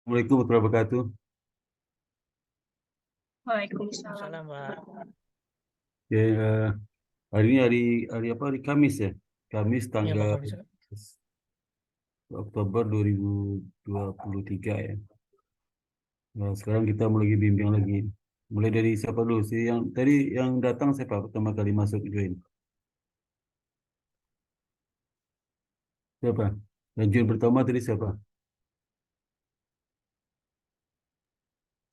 Assalamualaikum warahmatullahi wabarakatuh. Waalaikumsalam. Salam, Pak. Ya, hari ini hari apa? Hari Kamis ya. Kamis Iya, Pak, tanggal kalau bisa. Oktober 2023 ya. Nah, sekarang kita mulai bimbing lagi. Mulai dari siapa dulu sih? Yang tadi yang datang siapa pertama kali masuk join? Siapa? Yang join pertama tadi siapa?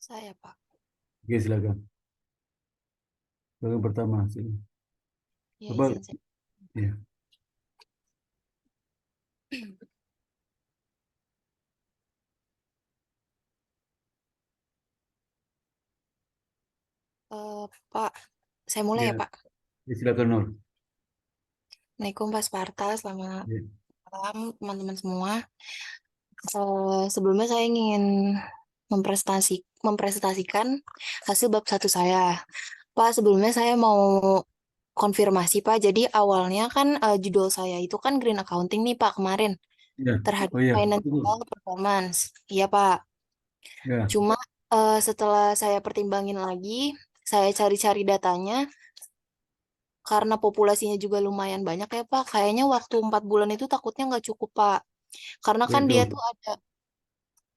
Saya, Pak. Oke, silakan. Yang pertama sih. Ya, Coba izin saya. ya. Pak, saya mulai Ya, ya, Pak. ya, silakan Nur. Assalamualaikum, Pak Sparta. Selamat Ya, malam, teman-teman semua. Sebelumnya saya ingin mempresentasikan hasil bab satu saya. Pak, sebelumnya saya mau konfirmasi, Pak. Jadi awalnya kan judul saya itu kan Green Accounting nih, Pak, kemarin. ya. Terhadap Oh ya, betul. financial performance. Iya, Pak. Ya, Cuma setelah saya pertimbangin lagi, saya cari-cari datanya, karena populasinya juga lumayan banyak ya Pak, kayaknya waktu 4 bulan itu takutnya nggak cukup Pak. Karena ya kan dia itu. tuh ada,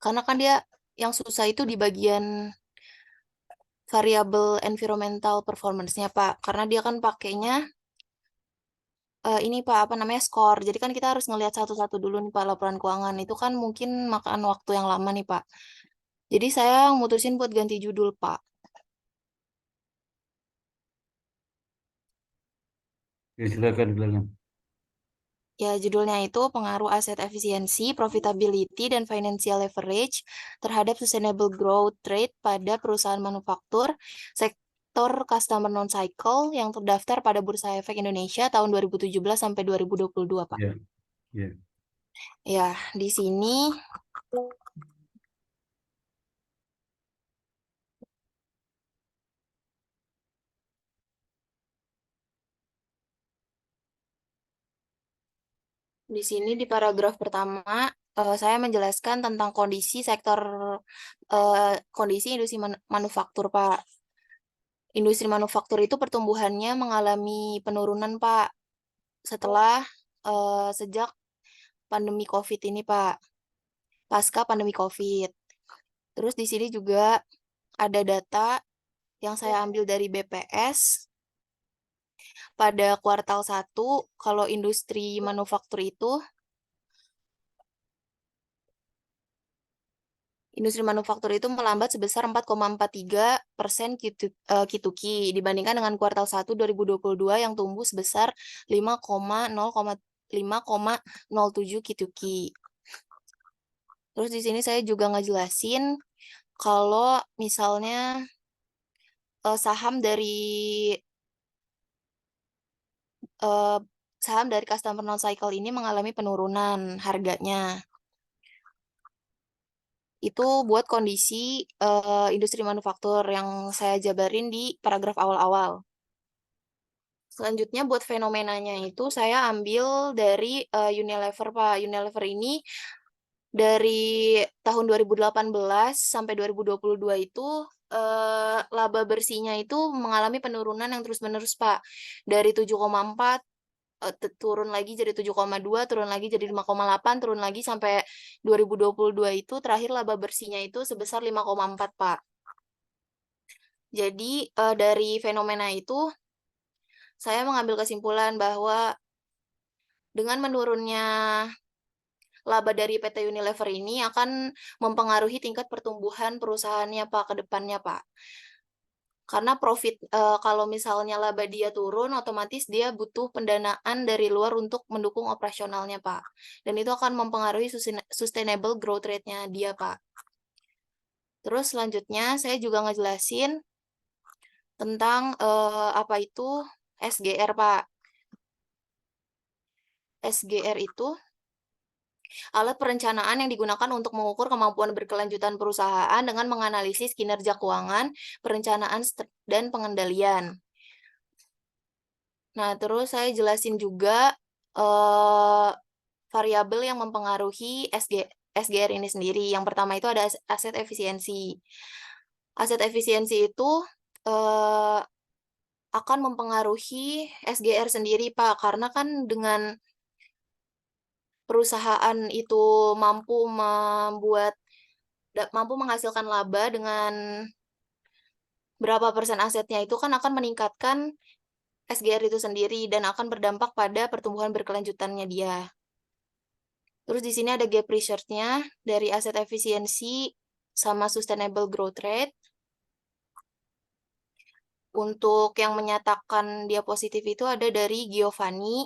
karena kan dia yang susah itu di bagian variable environmental performance-nya Pak. Karena dia kan pakainya ini Pak, apa namanya, skor. Jadi kan kita harus ngelihat satu-satu dulu nih Pak laporan keuangan. Itu kan mungkin makan waktu yang lama nih Pak. Jadi saya mutusin buat ganti judul Pak. Ya, silakan, silakan. Ya, judulnya itu pengaruh aset efisiensi, profitability, dan financial leverage terhadap sustainable growth rate pada perusahaan manufaktur sektor customer non-cycle yang terdaftar pada Bursa Efek Indonesia tahun 2017 sampai 2022, Pak. Ya, ya. Ya, di sini di paragraf pertama saya menjelaskan tentang kondisi industri manufaktur, Pak. Industri manufaktur itu pertumbuhannya mengalami penurunan, Pak, sejak pandemi COVID ini, Pak. Pasca pandemi COVID. Terus di sini juga ada data yang saya ambil dari BPS pada kuartal 1, kalau industri manufaktur itu melambat sebesar 4,43% Q2Q dibandingkan dengan kuartal 1 2022 yang tumbuh sebesar 5,07 Q2Q. Terus di sini saya juga ngejelasin kalau misalnya saham dari eh, saham dari customer non cycle ini mengalami penurunan harganya. Itu buat kondisi industri manufaktur yang saya jabarin di paragraf awal-awal. Selanjutnya buat fenomenanya itu saya ambil dari Unilever, Pak. Unilever ini dari tahun 2018 sampai 2022 itu laba bersihnya itu mengalami penurunan yang terus-menerus, Pak. Dari 7,4 turun lagi jadi 7,2, turun lagi jadi 5,8, turun lagi sampai 2022 itu terakhir laba bersihnya itu sebesar 5,4, Pak. Jadi dari fenomena itu saya mengambil kesimpulan bahwa dengan menurunnya laba dari PT Unilever ini akan mempengaruhi tingkat pertumbuhan perusahaannya, Pak, ke depannya, Pak. Karena kalau misalnya laba dia turun, otomatis dia butuh pendanaan dari luar untuk mendukung operasionalnya, Pak. Dan itu akan mempengaruhi sustainable growth rate-nya dia, Pak. Terus selanjutnya saya juga ngejelasin tentang apa itu SGR, Pak. SGR itu alat perencanaan yang digunakan untuk mengukur kemampuan berkelanjutan perusahaan dengan menganalisis kinerja keuangan, perencanaan, dan pengendalian. Nah, terus saya jelasin juga variabel yang mempengaruhi SGR ini sendiri. Yang pertama itu ada aset efisiensi. Aset efisiensi itu eh, akan mempengaruhi SGR sendiri, Pak, karena kan dengan perusahaan itu mampu menghasilkan laba dengan berapa persen asetnya itu kan akan meningkatkan SGR itu sendiri dan akan berdampak pada pertumbuhan berkelanjutannya dia. Terus di sini ada gap research-nya dari aset efisiensi sama sustainable growth rate. Untuk yang menyatakan dia positif itu ada dari Giovanni.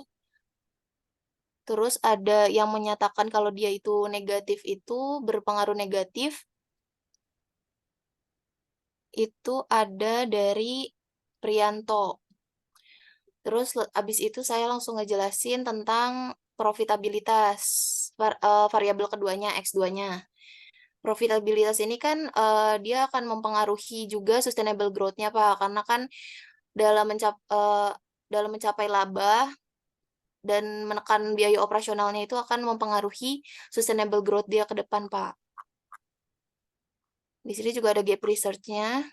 Terus ada yang menyatakan kalau dia itu negatif itu berpengaruh negatif. Itu ada dari Prianto. Terus abis itu saya langsung ngejelasin tentang profitabilitas variabel keduanya X2-nya. Profitabilitas ini kan dia akan mempengaruhi juga sustainable growth-nya, Pak, karena kan dalam dalam mencapai laba dan menekan biaya operasionalnya itu akan mempengaruhi sustainable growth dia ke depan, Pak. Di sini juga ada gap research-nya.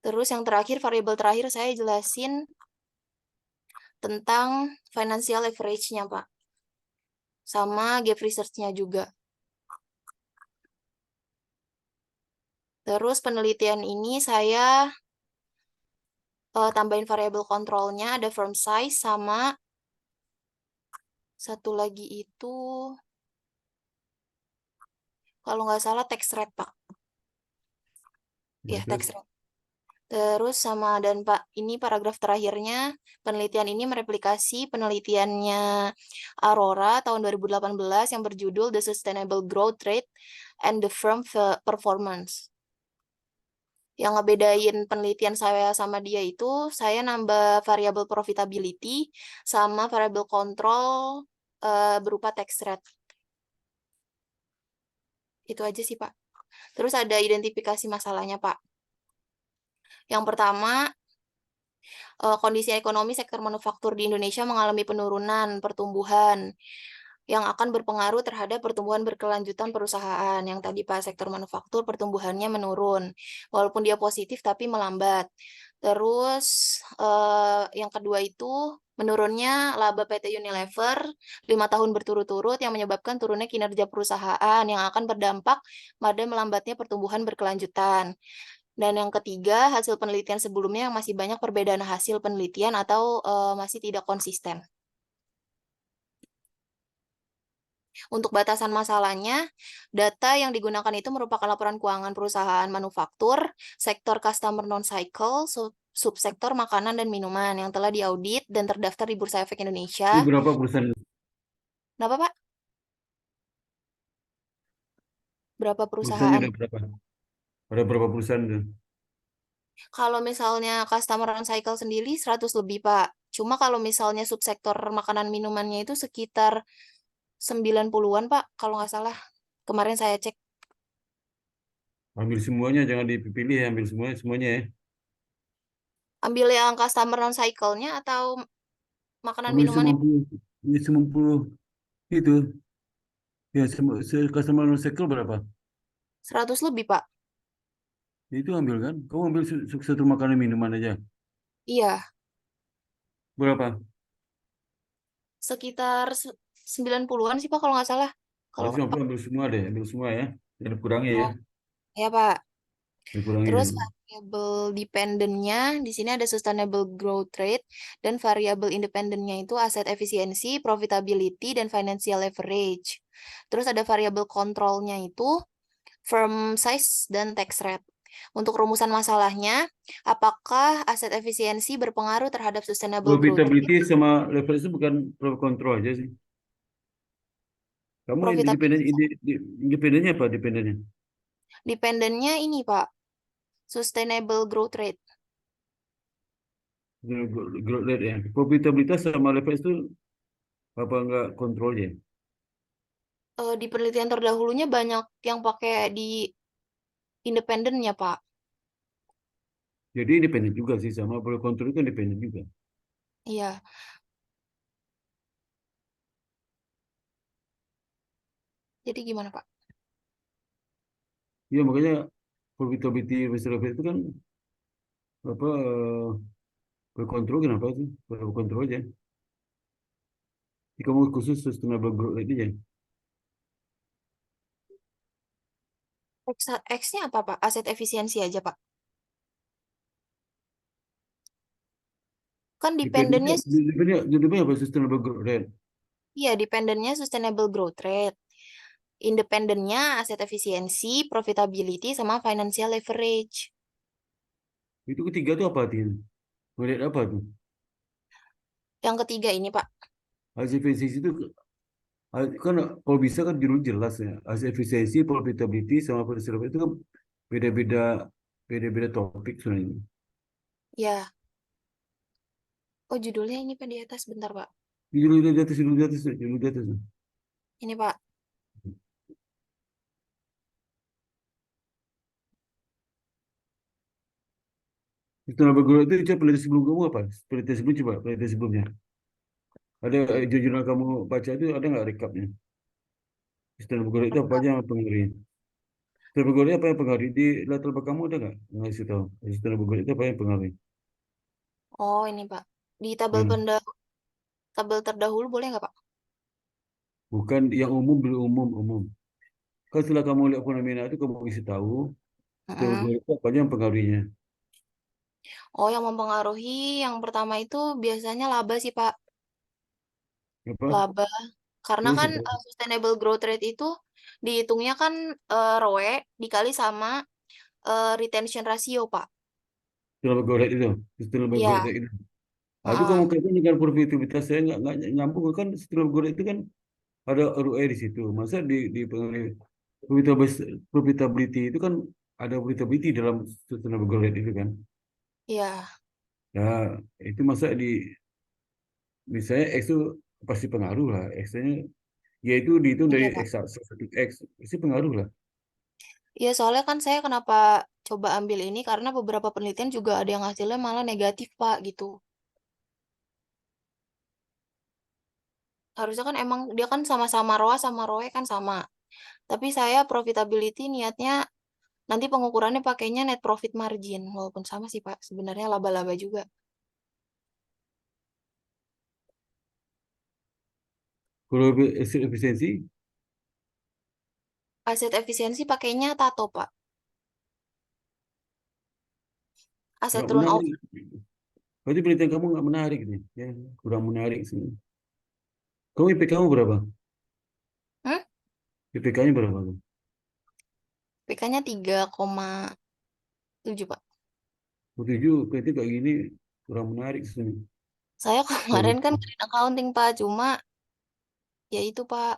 Terus yang terakhir, variabel terakhir saya jelasin tentang financial leverage-nya, Pak. Sama gap research-nya juga. Terus penelitian ini saya tambahin variabel kontrolnya, ada firm size sama satu lagi itu, kalau nggak salah tax rate, Pak. Ya, Ya, tax terus rate. Terus sama dan Pak, ini paragraf terakhirnya, penelitian ini mereplikasi penelitiannya Aurora tahun 2018 yang berjudul The Sustainable Growth Rate and the Firm Performance. Yang ngebedain penelitian saya sama dia itu, saya nambah variabel profitability sama variabel kontrol berupa tax rate. Itu aja sih, Pak. Terus ada identifikasi masalahnya, Pak. Yang pertama, kondisi ekonomi sektor manufaktur di Indonesia mengalami penurunan pertumbuhan yang akan berpengaruh terhadap pertumbuhan berkelanjutan perusahaan. Yang tadi Pak, sektor manufaktur pertumbuhannya menurun, walaupun dia positif tapi melambat. Terus yang kedua itu menurunnya laba PT Unilever 5 tahun berturut-turut yang menyebabkan turunnya kinerja perusahaan yang akan berdampak pada melambatnya pertumbuhan berkelanjutan. Dan yang ketiga, hasil penelitian sebelumnya yang masih banyak perbedaan hasil penelitian atau masih tidak konsisten. Untuk batasan masalahnya, data yang digunakan itu merupakan laporan keuangan perusahaan manufaktur, sektor customer non-cycle, subsektor makanan dan minuman yang telah diaudit dan terdaftar di Bursa Efek ini Indonesia. berapa perusahaan? Kenapa, Pak? Berapa Perusahaannya perusahaan? ada berapa? Ada berapa perusahaan tuh? Kalau misalnya customer non-cycle sendiri 100 lebih, Pak. Cuma kalau misalnya subsektor makanan minumannya itu sekitar 90-an, Pak, kalau nggak salah. Kemarin saya cek. Ambil semuanya, jangan dipilih, ambil semuanya, semuanya ya. Ambil yang customer non-cycle-nya atau makanan Ambil minumannya 90, ini 90 itu. Ya, customer cycle berapa? 100 lebih, Pak. Ya, itu ambil kan? Kamu ambil satu makanan minuman aja. Iya, Berapa? sekitar 90-an sih, Pak, kalau nggak salah. Kalau Berarti ambil semua deh, ambil semua ya. Jangan kurangi ya. oh, ya, Pak. Dikurangi Terus ya. variabel dependent-nya di sini ada sustainable growth rate dan variabel independent-nya itu aset efisiensi, profitability dan financial leverage. Terus ada variabel kontrolnya itu firm size dan tax rate. Untuk rumusan masalahnya, apakah aset efisiensi berpengaruh terhadap sustainable growth rate? Profitability sama leverage itu bukan profit control aja sih. Kamu independen, Profitability independennya apa? Independennya? dependent-nya ini, Pak, sustainable growth rate. Growth rate ya. Profitabilitas sama leverage itu apa enggak kontrolnya? Di penelitian terdahulunya banyak yang pakai di independennya, Pak. Jadi independen juga sih sama profit control itu independen juga. Iya. Jadi gimana, Pak? Ya makanya profitability masyarakat itu kan apa berkontrol kenapa sih? Berkontrol aja. Jadi kamu khusus sustainable growth rate aja. X-nya apa, Pak? Aset efisiensi aja, Pak. Kan Dependnya, dependennya, dependnya apa sustainable growth rate? iya, dependennya sustainable growth rate. Independennya aset efisiensi, profitability, sama financial leverage. Itu ketiga tuh apa artinya? Ngeliat apa tuh? Yang ketiga ini, Pak. Hasil efisiensi itu kan kalau bisa kan judul jelas ya. Hasil efisiensi, profitability, sama financial itu kan beda-beda beda-beda topik sebenarnya. Ya, oh judulnya ini, Pak, di atas. Bentar, Pak. Judul di atas, judul di atas, judul di atas. Ini, Pak. Sustainable growth itu coba penelitian sebelum kamu apa? Penelitian sebelum coba, penelitian sebelumnya. Ada jurnal kamu baca itu ada nggak recapnya? Sustainable growth itu apa aja yang pengaruhnya? Sustainable growth itu apa yang pengaruh? Di latar belakang kamu ada nggak ngasih tahu? Sustainable growth itu apa yang pengaruh? Oh, ini, Pak. Di Mana? tabel terdahulu boleh nggak, Pak? Bukan yang umum, belum umum, umum. Kan setelah kamu lihat fenomena itu kamu bisa tahu sustainable Mm-mm. growth itu apa aja yang pengaruhnya. Oh, yang mempengaruhi yang pertama itu biasanya laba sih, Pak. Apa? Laba. Karena Terus kan apa? sustainable growth rate itu dihitungnya kan ROE dikali sama retention ratio, Pak. Sustainable growth itu, sustainable growth Iya. itu. Nah, itu kamu Heeh. kaitkan dengan profitabilitas saya nggak nyambung kan sustainable growth itu kan ada ROE di situ. Masa di pengaruh profitability itu kan ada profitability dalam sustainable growth rate itu kan. Iya. Ya, itu masa di misalnya X itu pasti pengaruh lah. X-nya yaitu dihitung dari Iya, Pak. satu X pasti pengaruh lah. Iya, soalnya kan saya kenapa coba ambil ini karena beberapa penelitian juga ada yang hasilnya malah negatif, Pak, gitu. Harusnya kan emang dia kan sama-sama ROA sama ROE kan sama. Tapi saya profitability niatnya nanti pengukurannya pakainya net profit margin. Walaupun sama sih, Pak. Sebenarnya laba-laba juga. Kalau efisiensi Aset efisiensi pakainya tato, Pak. Aset nggak turnover. menarik. Berarti penelitian kamu nggak menarik nih. Ya, kurang menarik sih. Kamu IPK kamu berapa? Hmm? IPK-nya berapa? PK-nya 3,7, Pak. Tujuh, berarti kayak gini kurang menarik sih. Saya Kalau kemarin kan green accounting, Pak. Cuma ya itu, Pak,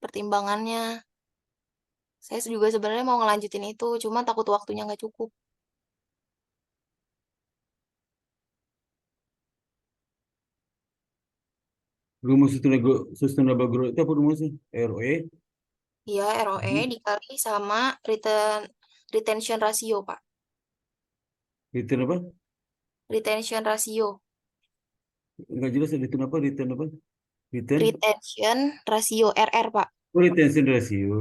pertimbangannya. Saya juga sebenarnya mau ngelanjutin itu. Cuma takut waktunya nggak cukup. rumus sustainable growth itu apa rumusnya? ROE, Iya, ROE dikali sama retention ratio, Pak. return apa? Retention ratio. Nggak jelas return apa? Return apa? Return? Retention ratio, RR, Pak. Oh, retention ratio.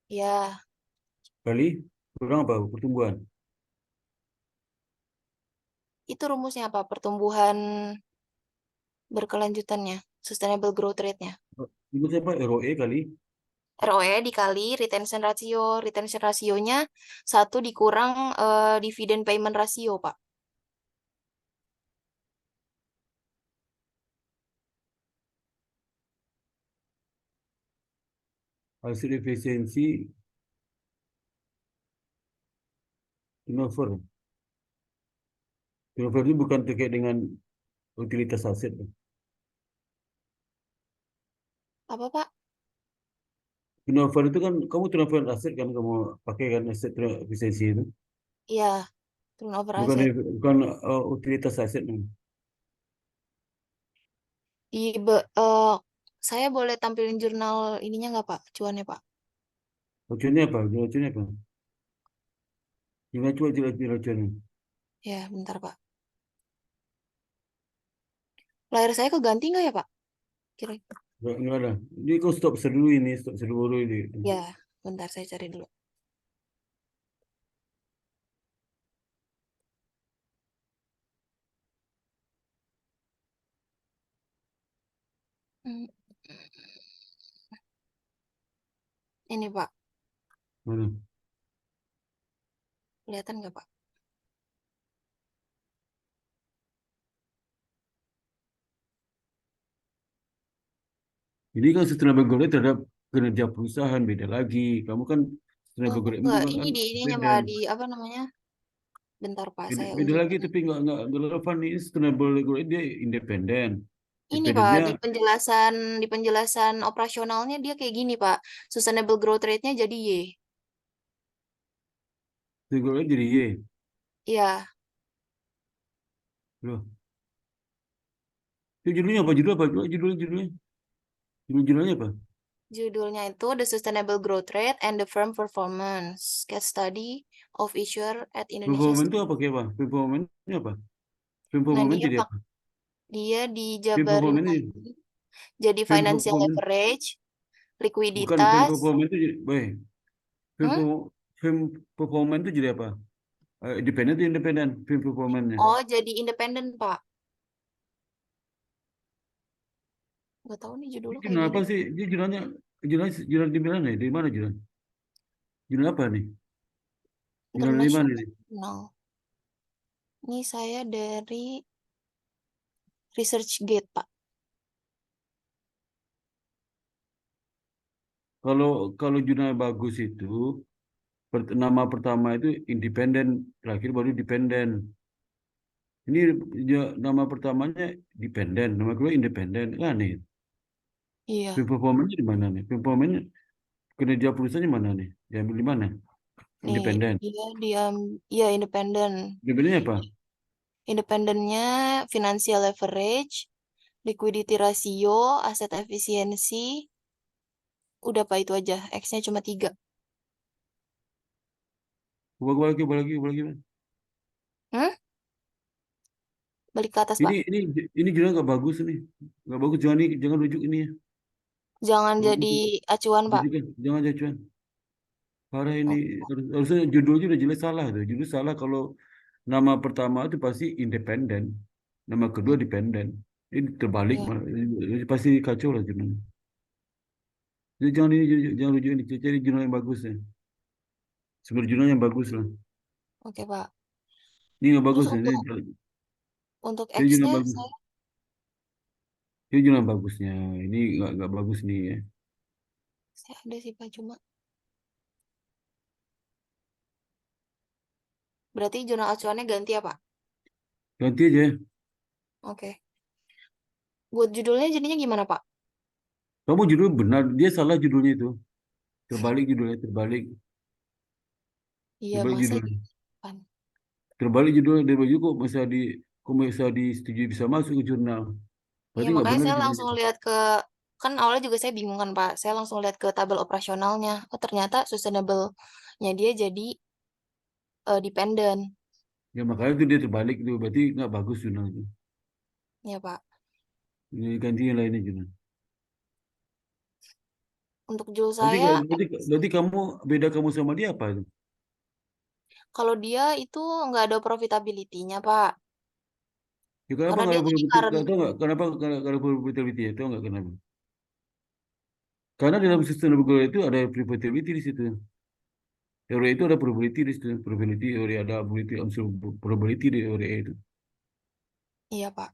Ya, Kali kurang apa? Pertumbuhan. itu rumusnya apa? Pertumbuhan berkelanjutannya. Sustainable growth rate-nya. Rumus apa? ROE kali ROE dikali retention ratio. Retention ratio-nya 1 dikurang dividend payment ratio, Pak. hasil efisiensi turnover. Turnover itu bukan terkait dengan utilitas aset. Apa, Pak? Turnover itu kan kamu turnover aset kan kamu pakai kan aset efisiensi itu. Iya, turnover Bukan aset. bukan utilitas aset. Di be- eh, saya boleh tampilin jurnal ininya nggak, Pak? Cuannya, Pak. Racunnya apa? Racunnya apa? Gimana coba jelas racunnya? Ya, bentar, Pak. Layar saya keganti nggak ya, Pak? Kira. Nggak ada. Ini kau stop dulu ini, stop dulu ini. Ya, bentar saya cari dulu. Hmm, Ini Pak, Mana? kelihatan nggak Pak? Ini kan sustainable growth terhadap kinerja perusahaan beda lagi. Kamu kan Oh, sustainable growth enggak, kan ini di ininya Pak, independen. di apa namanya? Bentar Pak, Beda, saya beda unjuk. lagi tapi nggak relevan nih. Sustainable growth dia independen. Ini Pak, Independennya di penjelasan operasionalnya dia kayak gini Pak. Sustainable growth rate-nya jadi Y. growth jadi Y. Iya, Loh, itu judulnya apa? Judul apa? Judulnya apa? judulnya itu The Sustainable Growth Rate and the Firm Performance Case Study of Issuer at Indonesia. Performance itu apa kayak apa? Performance ini apa? Nah, Performance dia jadi Pak, apa? dia dijabarin Performance ini lagi jadi financial performance leverage, bukan likuiditas, performance itu jadi, baik. hmm? Performance itu jadi apa? Independen itu independen performance-nya. Oh, jadi independen Pak. Gak tahu nih Ini judulnya kayak jurnal gini. apa sih? Ini jurnal di mana nih? Dari mana jurnal? Jurnal apa nih? Jurnal di mana International nih? Journal. Ini saya dari ResearchGate Pak. Kalau kalau jurnal bagus itu nama pertama itu independen, terakhir baru dependen. Ini nama pertamanya dependen, nama kedua independen. Kan nih, Iya, performanya di mana nih? Performanya kinerja perusahaannya mana nih? Diambil di mana? nih Independen. dia diam, iya independen. Independennya apa? Independennya financial leverage, liquidity ratio, aset efisiensi, udah Pak itu aja. X-nya cuma 3. Ubah lagi. Hmm? Balik ke atas Ini Pak. ini ini jurnal nggak bagus nih, nggak bagus. Jangan rujuk ini ya. Jangan Nggak jadi bagus. acuan Pak. Rujukan, jangan aja. Parah ini Oh, harusnya judulnya udah jelas salah tuh. Judul salah kalau nama pertama itu pasti independen, nama kedua hmm, dependen. Ini terbalik, ya, ini pasti kacau lah judulnya. Jadi jangan rujuk ini, cari judul yang bagus ya. Sumber judul yang bagus lah. oke Pak. Ini nggak Terus bagus ya, untuk ini judul yang X-nya bagus. saya Ini judul yang bagusnya. Ini nggak bagus nih ya. ada sih Pak cuma. Berarti jurnal acuannya ganti ya Pak? Ganti aja. Oke. Buat judulnya jadinya gimana Pak? Kamu judul benar, dia salah judulnya itu. Terbalik judulnya, terbalik. Iya, Terbalik masa judulnya. gitu kan. Terbalik judulnya dari baju kok bisa disetujui bisa masuk ke jurnal. Iya, Berarti nggak makanya benar saya judulnya. langsung lihat ke, kan awalnya juga saya bingung kan Pak. Saya langsung lihat ke tabel operasionalnya. Oh, ternyata sustainable-nya dia jadi dependent. Ya makanya itu dia terbalik itu. Berarti nggak bagus jurnal itu. Ya Pak. Ini ganti yang lainnya jurnal. Untuk judul Berarti, saya, berarti beda kamu sama dia apa itu? kalau dia itu nggak ada profitability-nya Pak. Ya, kenapa Karena nggak dia ada tadi nggak tahu nggak kenapa nggak ada profitability ya? Tahu nggak kenapa? Karena dalam sustainable growth itu ada profitability di situ. Teori itu ada probability di situ. Probability teori ada probability unsur probability di teori itu. iya Pak.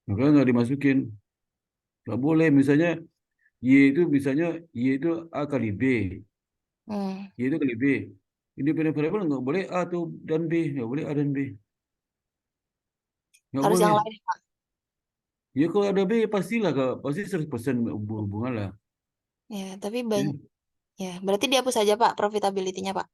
Makanya nggak dimasukin. Nggak boleh. Misalnya Y itu misalnya Y itu A kali B. Hmm. Y itu kali B. Independent variable nggak boleh A atau dan B. Nggak boleh A dan B. Nggak Harus yang boleh. lain Pak. Ya kalau ada B pastilah Kak. Pasti 100% hubungan lah. Ya, tapi Ya. banyak. Ya, berarti dihapus saja Pak profitability-nya Pak.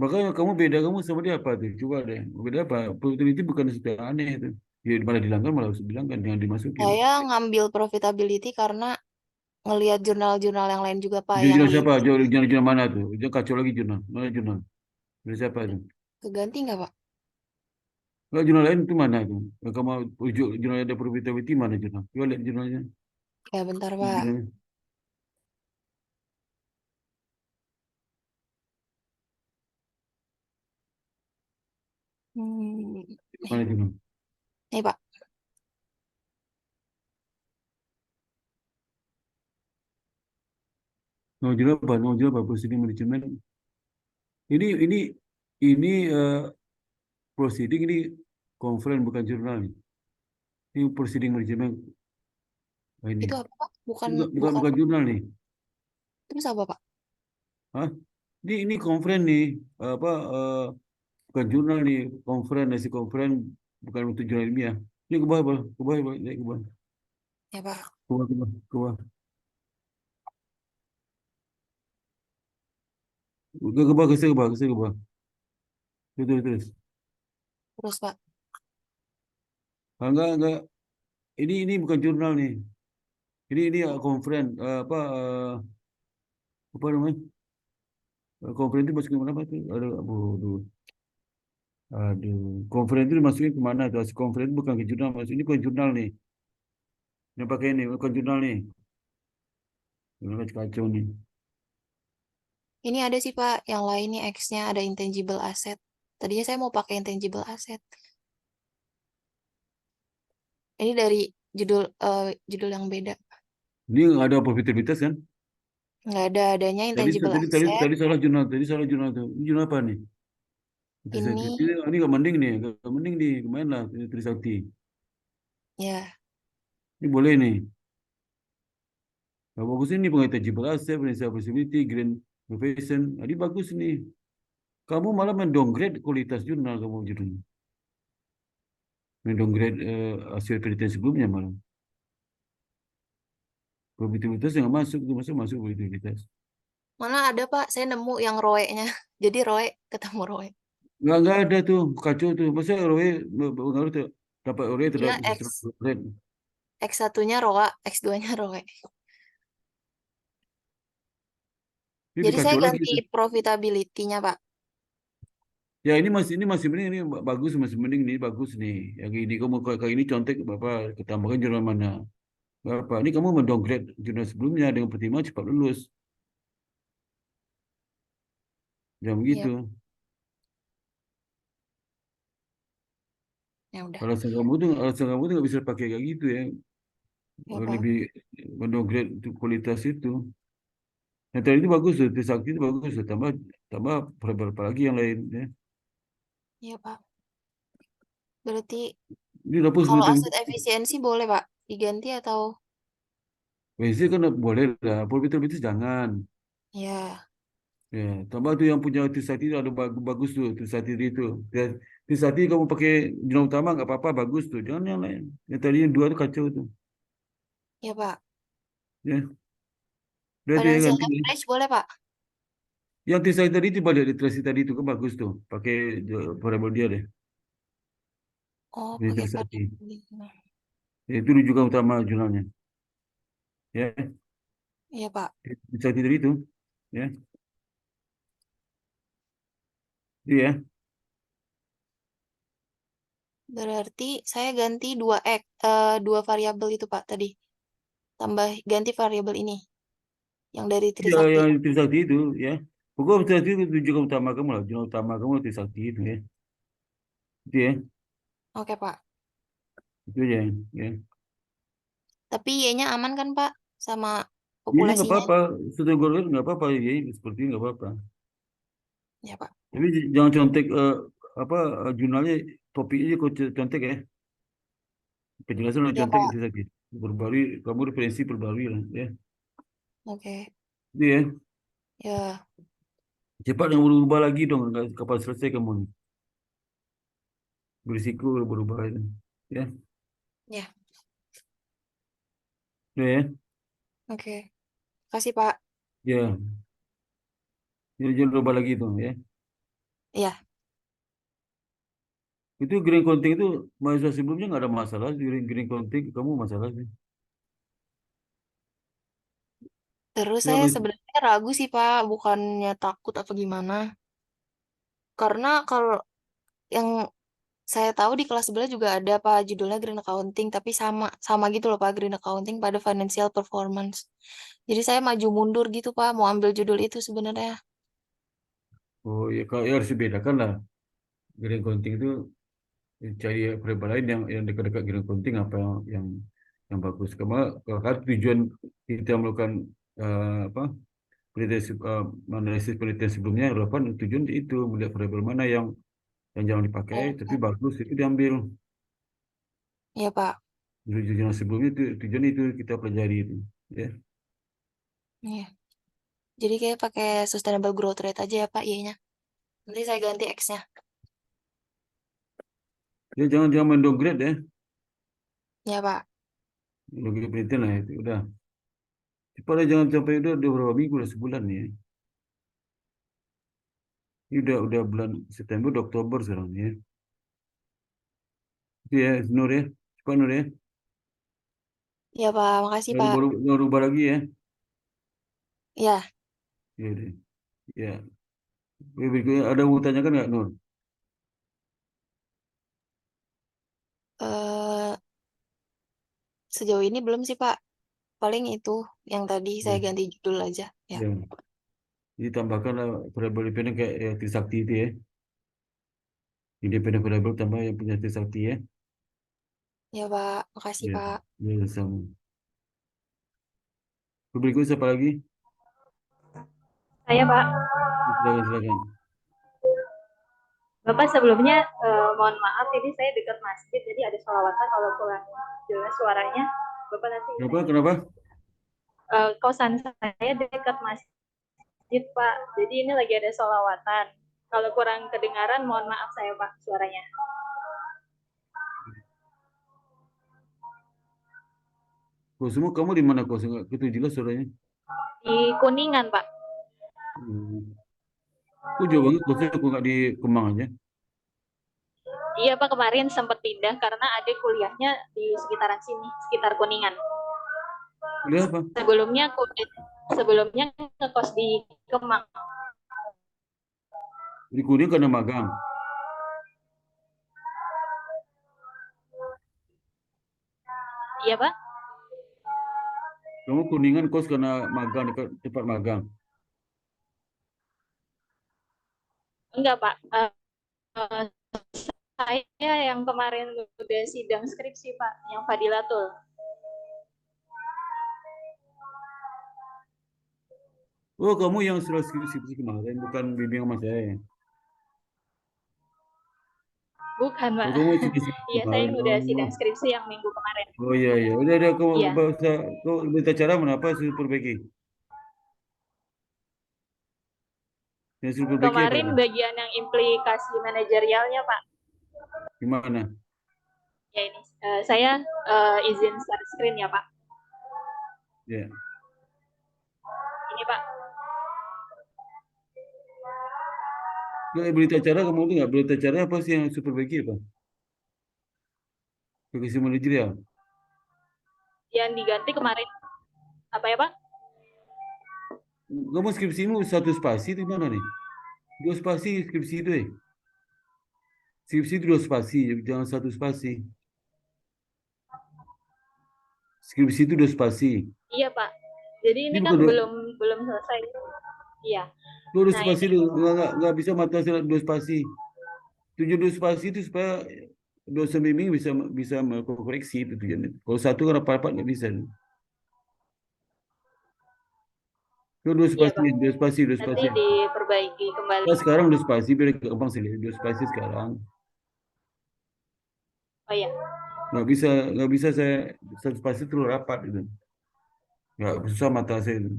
Makanya kamu sama dia apa tuh? Coba deh. Beda apa? Productivity bukan sesuatu yang aneh itu. Ya malah dilanggar malah harus dilanggar jangan dimasukin. Saya ngambil profitability karena ngelihat jurnal-jurnal yang lain juga Pak yang Jurnal siapa? leading. Jurnal mana tuh? Jangan kacau lagi jurnal. Mana jurnal? Jurnal siapa itu? Keganti nggak Pak? Kalau jurnal lain itu mana itu? Yang kamu ujuk jurnal ada productivity mana jurnal? Coba lihat jurnalnya. Ya, bentar, Pak. Judulnya. Nih, Mana judul? nih, Pak. Nama judul apa? Proceeding Management. Ini proceeding ini conference bukan jurnal nih. Ini proceeding management. Nah, ini Itu apa, Pak? Bukan, bukan. bukan jurnal nih. Terus apa, Pak? Hah? Ini conference nih. Apa bukan jurnal nih. Conference nasi conference bukan untuk jurnal ilmiah. Ini ke bawah, ke bawah, naik ke bawah, Ya, Pak. ke bawah, ke bawah, ke bawah. Ke bawah, ke bawah, ke bawah. Terus, terus. Terus, Pak. Enggak. Ini bukan jurnal nih. Ini conference apa namanya? Conference itu masukin ke mana tuh? Aduh. Aduh, conference itu dimasukin kemana tuh? Conference bukan ke jurnal, ini bukan jurnal nih. Yang pakai ini bukan jurnal nih. Ini kacau nih. Ini ada sih, Pak. Yang lain nih X-nya ada intangible asset. Tadinya saya mau pakai intangible asset. Ini dari judul yang beda. Ini nggak ada profitabilitas kan? Nggak ada adanya Tadi intangible tadi tadi asset. tadi salah jurnal, tuh. Ini jurnal apa nih? Ini, Ini nggak mending nih, nggak mending nih. Kemarin lah Trisakti. ya, Ini boleh nih. Nah, bagus ini pengetahuan asset, financial possibility, green innovation. Nah, ini bagus nih. Kamu malah mendowngrade kualitas jurnal kamu judulnya. Mendowngrade hasil penelitian sebelumnya malah. Probabilitas yang nggak masuk, itu masuk probabilitas. mana ada, Pak? Saya nemu yang ROE-nya. Jadi ROE ketemu ROE. Nggak ada tuh, kacau tuh. Masa ROE pengaruh tuh, dapat ROE terhadap Dia sistem X, rate. X1-nya ROA, X2-nya ROE. Ini Jadi saya kacau lagi ganti tuh. profitability-nya, Pak. Ya ini masih mending, ini bagus, masih mending nih, bagus nih. Yang ini kamu kayak ini contek Bapak ketambahkan jurnal mana? Bapak, ini kamu mendowngrade jurnal sebelumnya dengan pertimbangan cepat lulus. Jangan begitu. Iya, ya udah. Alasan kamu tuh nggak bisa pakai kayak gitu ya. Ya, Pak. Lebih mendowngrade untuk kualitas itu. Yang tadi itu bagus tuh, Trisakti itu bagus tuh. Tambah tambah berapa lagi yang lain ya. Iya, Pak. Berarti Ini dapur kalau sebetulnya. aset efisiensi boleh, Pak, diganti atau WC kan boleh lah, Profitabilitas jangan. ya, Ya, tambah tuh yang punya Trisakti itu ada bagus tuh Trisakti itu. Ya, Trisakti kamu pakai jenang utama nggak apa-apa bagus tuh. Jangan yang lain. Yang tadi yang dua tuh kacau tuh. ya, Pak. Ya, udah tuh ya Financial ganti. Ya. leverage boleh, Pak. Yang Trisakti tadi itu balik di Trisakti tadi itu kan bagus tuh. Pakai variabel dia deh. Oh, Di pakai Trisakti. variabel. Ya, itu rujukan utama jurnalnya. Ya, Iya, Pak. Trisakti tadi itu. Ya, itu ya. Berarti saya ganti dua variabel itu, Pak, tadi. Tambah ganti variabel ini yang dari Ya, Trisakti. yang Trisakti itu ya. Pokoknya Trisakti itu rujukan utama kamu lah. Jurnal utama kamu Trisakti itu ya. Itu ya. Oke, Pak. Itu aja ya. Tapi Y-nya aman kan, Pak? Sama Ini nggak populasinya? apa-apa, sudah golongan nggak apa-apa, ya seperti ini nggak apa-apa. Ya, Pak. Tapi jangan contek apa jurnalnya topiknya kok contek ya, penjelasan yang Ya, contek itu Pak. tadi. Perbarui, kamu referensi perbarui lah ya. Oke. Itu ya, Ya, cepat yang berubah lagi dong, nggak kapan selesai kamu nih. Berisiko berubah itu. Ya, ya. ya, Oke. Kasih, Pak. ya, jadi jangan berubah lagi tuh ya. Ya. Itu green counting itu mahasiswa sebelumnya nggak ada masalah, green counting kamu masalah sih. Terus Ya, saya sebenarnya ragu sih, Pak. Bukannya takut apa gimana. Karena kalau yang Saya tahu di kelas sebelah juga ada Pak, judulnya Green Accounting, tapi sama gitu loh Pak, Green Accounting pada Financial Performance. Jadi saya maju mundur gitu Pak, mau ambil judul itu sebenarnya. Oh ya, kalau ya harus dibedakan lah. Green accounting itu cari variabel lain yang dekat-dekat green accounting apa yang bagus. Kalau tujuan kita melakukan apa penelitian analisis penelitian sebelumnya yang relevan, tujuan itu melihat variabel mana yang jangan dipakai Iya, tapi Pak. bagus itu diambil. Iya Pak. Tujuan sebelumnya itu tujuan itu kita pelajari itu. Ya, Iya. Jadi kayak pakai sustainable growth rate aja ya Pak, Y-nya. Nanti saya ganti X-nya. ya jangan main downgrade ya, Ya Pak. downgrade penelitian lah itu udah. Cepat jangan sampai udah berapa minggu, udah sebulan nih. Ini udah bulan September, udah Oktober sekarang ya. Itu ya, Nur ya. Cepat Nur ya. Ya Pak, makasih Baru, Pak. baru, baru rubah lagi ya. Ya, Ya, deh. Ya. Berikutnya ada mau tanyakan nggak Nur? eh sejauh ini belum sih Pak. Paling itu yang tadi saya Ya. ganti judul aja. Ya, Ya. Jadi tambahkanlah variabel independen kayak Trisakti itu ya. Independen variabel tambah yang punya Trisakti ya. ya Pak, makasih Ya. Pak. Ya, sama. Berikutnya siapa lagi? Saya Pak, Silakan, silakan. Bapak sebelumnya mohon maaf ini saya dekat masjid jadi ada sholawatan kalau kurang jelas suaranya Bapak nanti Kenapa? Kenapa? kosan saya dekat masjid Pak jadi ini lagi ada sholawatan kalau kurang kedengaran mohon maaf saya Pak suaranya Kau semua kamu di mana kau? Itu jelas suaranya. di Kuningan Pak. Hmm. Kau jauh banget. Kau aku nggak di Kemang aja. Iya Pak kemarin sempat pindah karena adik kuliahnya di sekitaran sini sekitar Kuningan. Kuliah apa? Sebelumnya ngekos di Kemang. Di Kuning karena magang. Iya Pak. Kamu Kuningan kos karena magang dekat tempat magang. Enggak Pak. Saya yang kemarin udah sidang skripsi Pak, yang Fadilatul. Oh, kamu yang sudah skripsi kemarin, bukan bimbing sama saya ya? Bukan Oh, Pak. kamu sudah skripsi Iya, saya kemarin. yang udah sidang Oh, skripsi yang minggu kemarin. oh iya, iya. Udah, kamu Iya. bahasa, kau minta cara apa suruh perbaiki? Yang suruh perbaiki apa Kemarin itu? bagian yang implikasi manajerialnya Pak. Gimana? Ya ini, saya izin share screen ya Pak. Ya. Ini Pak. Nggak berita acara kamu itu nggak berita acara apa sih yang suruh perbaiki apa? Perbaiki manajerial. Yang diganti kemarin apa ya Pak? Kamu skripsimu satu spasi itu mana nih? Dua spasi skripsi itu eh. Skripsi itu dua spasi, jangan satu spasi. Skripsi itu dua spasi. Iya Pak. Jadi Ini ini kan bukan dua, belum selesai. Iya. dua Nah spasi ini lu nggak bisa mata dua spasi. Tujuh dua spasi itu supaya dosen bimbing bisa bisa mengkoreksi itu tujuannya. Kalau satu kan apa-apa nggak bisa. Itu iya Pak. dua spasi, dua Nanti spasi. diperbaiki kembali. Nah, sekarang dua spasi biar gampang sih, dua spasi sekarang. Oh iya. Nggak bisa nggak bisa saya satu spasi terlalu rapat itu. Nggak susah mata saya itu.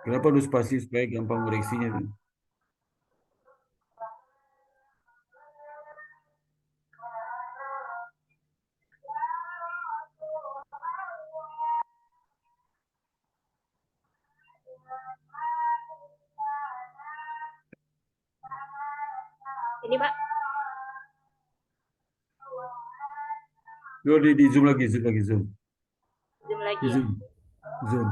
Kenapa dua spasi supaya gampang koreksinya itu. Ini Pak. Yo di zoom lagi, zoom lagi, zoom. Zoom lagi Di ya. zoom, zoom.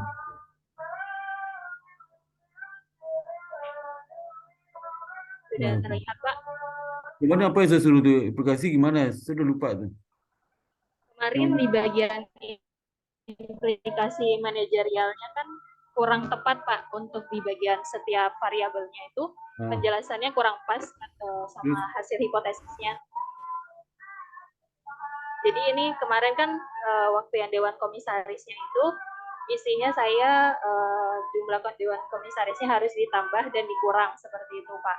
Sudah Nah, terlihat Pak. Gimana apa yang saya suruh tu? Aplikasi gimana? Saya udah lupa tu. Kemarin di bagian implikasi manajerialnya kan kurang tepat Pak untuk di bagian setiap variabelnya itu Ah, penjelasannya kurang pas sama terus, hasil hipotesisnya. Jadi ini kemarin kan waktu yang Dewan Komisarisnya itu isinya saya jumlah Dewan Komisarisnya harus ditambah dan dikurang seperti itu Pak.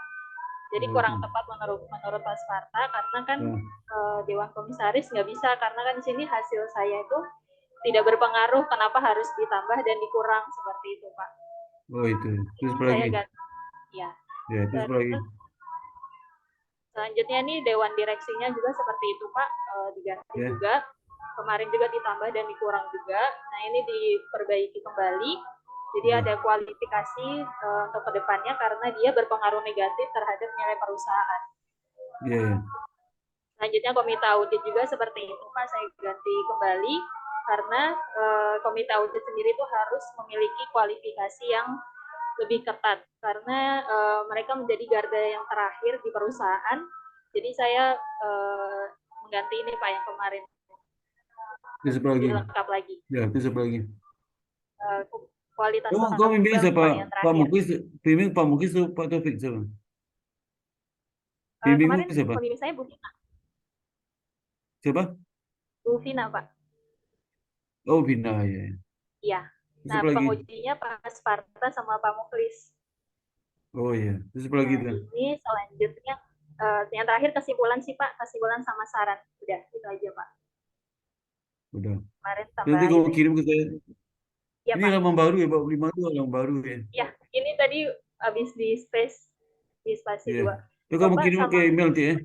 Jadi oh, kurang itu. tepat menurut Pak Sparta karena kan Ah, Dewan Komisaris nggak bisa karena kan di sini hasil saya itu tidak berpengaruh kenapa harus ditambah dan dikurang seperti itu Pak. oh itu. Terus Ini apa saya lagi? ganti ya. Ya, terus apa lagi? Terus selanjutnya nih Dewan Direksinya juga seperti itu Pak, diganti Ya, juga. Kemarin juga ditambah dan dikurang juga. Nah ini diperbaiki kembali. Jadi ya, ada kualifikasi untuk kedepannya karena dia berpengaruh negatif terhadap nilai perusahaan. ya, ya. Selanjutnya komite audit juga seperti itu Pak, saya ganti kembali karena komite audit sendiri itu harus memiliki kualifikasi yang lebih ketat karena mereka menjadi garda yang terakhir di perusahaan. Jadi saya mengganti ini Pak yang kemarin Terus apa lagi? jadi lengkap lagi. Ya, terus apa lagi? Eh, kualitas Kau bimbing akuntabel nih siapa? Pak yang Pak terakhir. Muklis, bimbing Pak Muklis atau Pak Taufik siapa? Bimbingmu Kemarin siapa? pembimbing saya Bu Vina. Siapa? Bu Vina Pak. Oh, Bina ya. Iya. Terus Nah apa lagi? pengujinya Pak Sparta sama Pak Muklis. Oh ya. Terus apa lagi Nah, tuh? ini selanjutnya yang terakhir kesimpulan sih Pak, kesimpulan sama saran. Udah, itu aja Pak. Udah. Kemarin Nanti tambah kau ini. kirim ke saya. Ya Ini Pak. halaman baru ya, Pak 5 itu halaman baru ya. Ya, ini tadi habis di spasi Iya. 2. Itu kamu Bapak kirim ke sama email nanti ya.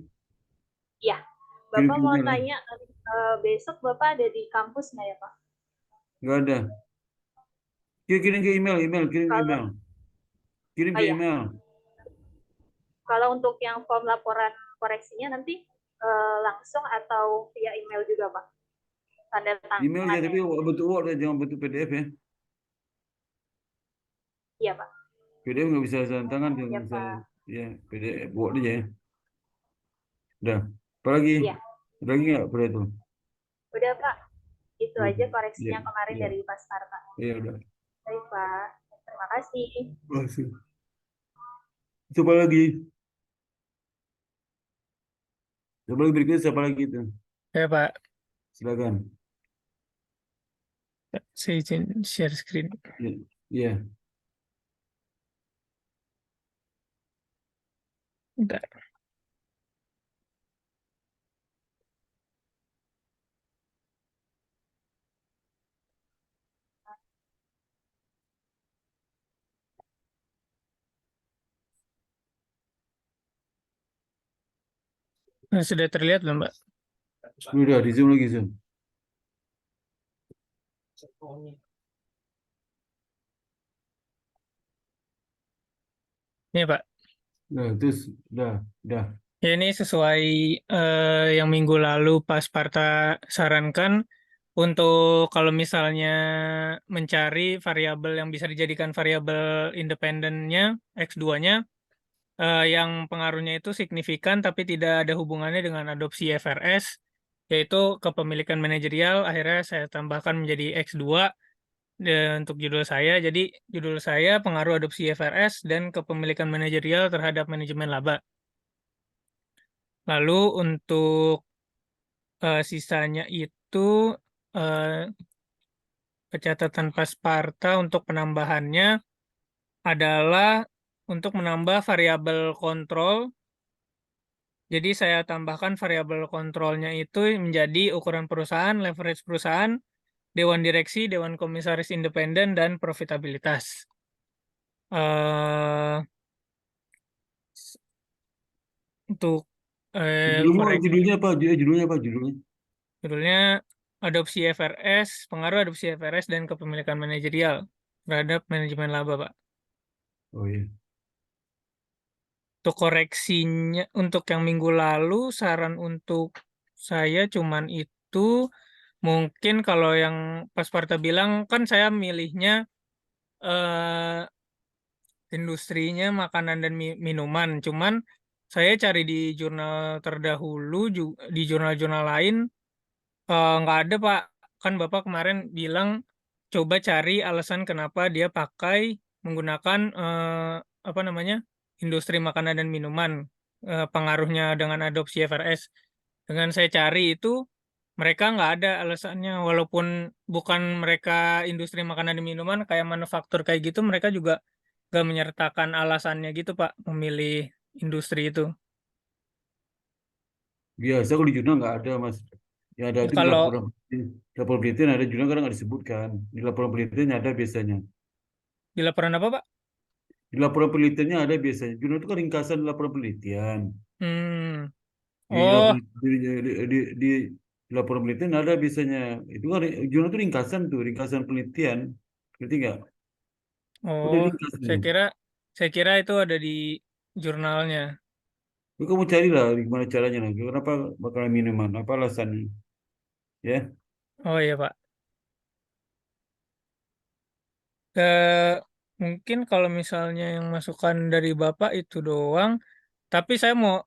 ya, Kirim Bapak ke mau email ya. tanya besok Bapak ada di kampus nggak ya Pak? Enggak ada. Kirim ke email, kirim ke Kalau email. Kirim oh ke ya, email. kalau untuk yang form laporan koreksinya nanti langsung atau via email juga Pak? Tanda Email ya, tapi tangannya. bentuk Word ya, jangan bentuk PDF ya. Iya Pak. PDF nggak bisa tanda tangan, Ya jangan bisa Pak. ya PDF Word aja ya. Udah. Apa lagi? Iya. Ada lagi nggak pada itu? Udah Pak. Itu Oke. aja Iya, koreksinya kemarin iya, dari Pak Sparta. iya udah. Baik Pak. Terima kasih. Masuk. Coba lagi. Coba lagi berikutnya siapa lagi itu? Ya Pak, Silakan. saya izin share screen. Iya. Iya. Bentar. Nah, sudah terlihat belum Mbak? Udah di Zoom lagi Zoom. Ini Pak. Nah, terus udah. Ya ini sesuai yang minggu lalu Pak Sparta sarankan untuk kalau misalnya mencari variabel yang bisa dijadikan variabel independennya, X2-nya, yang pengaruhnya itu signifikan tapi tidak ada hubungannya dengan adopsi FRS, yaitu kepemilikan manajerial, akhirnya saya tambahkan menjadi X2 untuk judul saya. Jadi judul saya pengaruh adopsi FRS dan kepemilikan manajerial terhadap manajemen laba. Lalu untuk sisanya itu pencatatan Pasparta untuk penambahannya adalah untuk menambah variabel kontrol. Jadi saya tambahkan variabel kontrolnya itu menjadi ukuran perusahaan, leverage perusahaan, dewan direksi, dewan komisaris independen, dan profitabilitas. Eh, untuk koreksi Judulnya apa? Judulnya apa? judulnya adopsi FRS, pengaruh adopsi FRS dan kepemilikan manajerial terhadap manajemen laba, Pak. Oh iya. Untuk koreksinya, untuk yang minggu lalu, saran untuk saya cuman itu, mungkin kalau yang Pak Sparta bilang, kan saya milihnya industrinya makanan dan minuman, cuman saya cari di jurnal terdahulu, di jurnal-jurnal lain, nggak ada Pak. Kan Bapak kemarin bilang coba cari alasan kenapa dia pakai menggunakan apa namanya industri makanan dan minuman, pengaruhnya dengan adopsi FRS. Dengan saya cari itu mereka nggak ada alasannya, walaupun bukan mereka industri makanan dan minuman kayak manufaktur kayak gitu, mereka juga nggak menyertakan alasannya gitu Pak memilih industri itu. Biasa kalau di jurnal nggak ada, Mas. Yang ada Ya, itu di kalau laporan. Laporan penelitian ada, jurnal kadang nggak disebutkan. Di laporan penelitian ada biasanya. di laporan apa Pak? Di laporan penelitiannya ada biasanya. Jurnal itu kan ringkasan laporan penelitian. Hmm. Di Oh, laporan, di laporan penelitian ada biasanya. Itu kan jurnal itu ringkasan tuh, ringkasan penelitian. Ngerti nggak? Udah oh, ringkas saya nih. kira saya kira itu ada di jurnalnya. Itu kamu carilah gimana caranya lagi. Kenapa bakal minuman? Apa alasannya? Ya. Oh iya Pak. Eh, mungkin kalau misalnya yang masukan dari Bapak itu doang. Tapi saya mau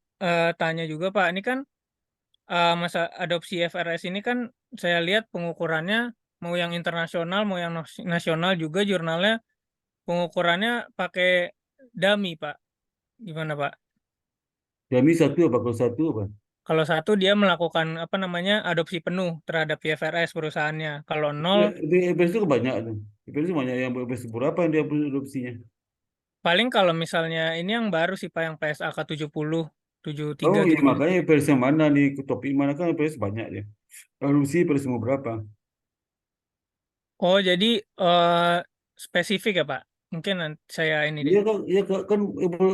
tanya juga Pak, ini kan masa adopsi FRS ini kan saya lihat pengukurannya mau yang internasional mau yang nasional juga jurnalnya pengukurannya pakai dummy Pak. Gimana Pak? Jami satu apa? Kalau satu apa? Kalau satu dia melakukan apa namanya adopsi penuh terhadap IFRS perusahaannya. Kalau nol Itu EPS itu banyak tuh. EPS itu banyak yang EPS berapa yang dia adopsinya? paling kalau misalnya ini yang baru sih Pak yang PSAK 70, Oh 73, iya 70. makanya EPS yang mana nih ke topik mana kan EPS banyak ya. Adopsi EPS mau berapa? Oh jadi eh, spesifik ya Pak. Mungkin nanti saya ini deh. Iya kan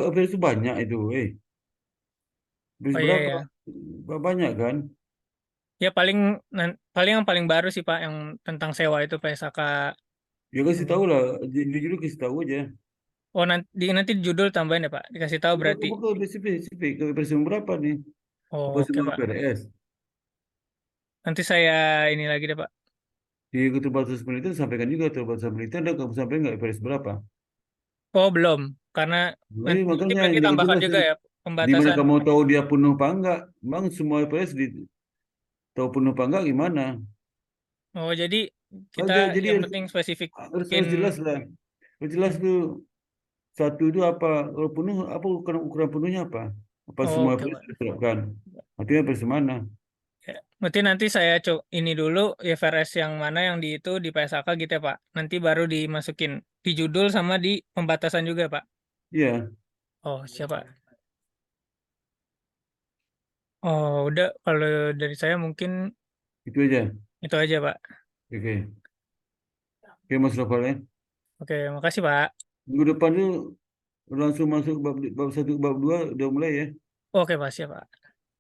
EPS itu banyak itu. EPS Oh iya berapa? ya. Banyak kan? Ya paling paling yang paling baru sih Pak yang tentang sewa itu PSAK. Ya kasih tahu Hmm. lah. Jujur kasih tahu aja. Oh nanti di judul tambahin ya Pak. Dikasih tahu Bukan berarti. ke EPS spesifik ke EPS yang berapa nih? Apa Oh, oke semua Pak. PRS? Nanti saya ini lagi deh Pak. Di keterbatas penelitian sampaikan juga keterbatasan penelitian dan kamu sampaikan nggak EPS berapa? Oh belum. Karena nanti Makanya berarti jangan tambahkan jelas juga nih. ya Di mana pembatasan. kamu tahu dia penuh apa enggak? Emang semua EPS tahu penuh apa enggak gimana? Oh jadi kita Jadi yang penting spesifikin. harus jelas lah. Harus jelas tuh satu itu apa? Kalau penuh apa ukuran penuhnya apa? Apa Oh, semua oke EPS Pak. diterapkan? Artinya EPS mana? Ya. Berarti nanti saya ini dulu IFRS yang mana yang di itu di PSAK gitu ya Pak. Nanti baru dimasukin di judul sama di pembatasan juga Pak. Iya, Oh siapa? Oh udah kalau dari saya mungkin itu aja. itu aja Pak. Oke, oke Mas Rafael ya. Oke makasih Pak. Minggu depan tuh langsung masuk bab satu bab dua udah mulai ya. Oke Pak siap Pak.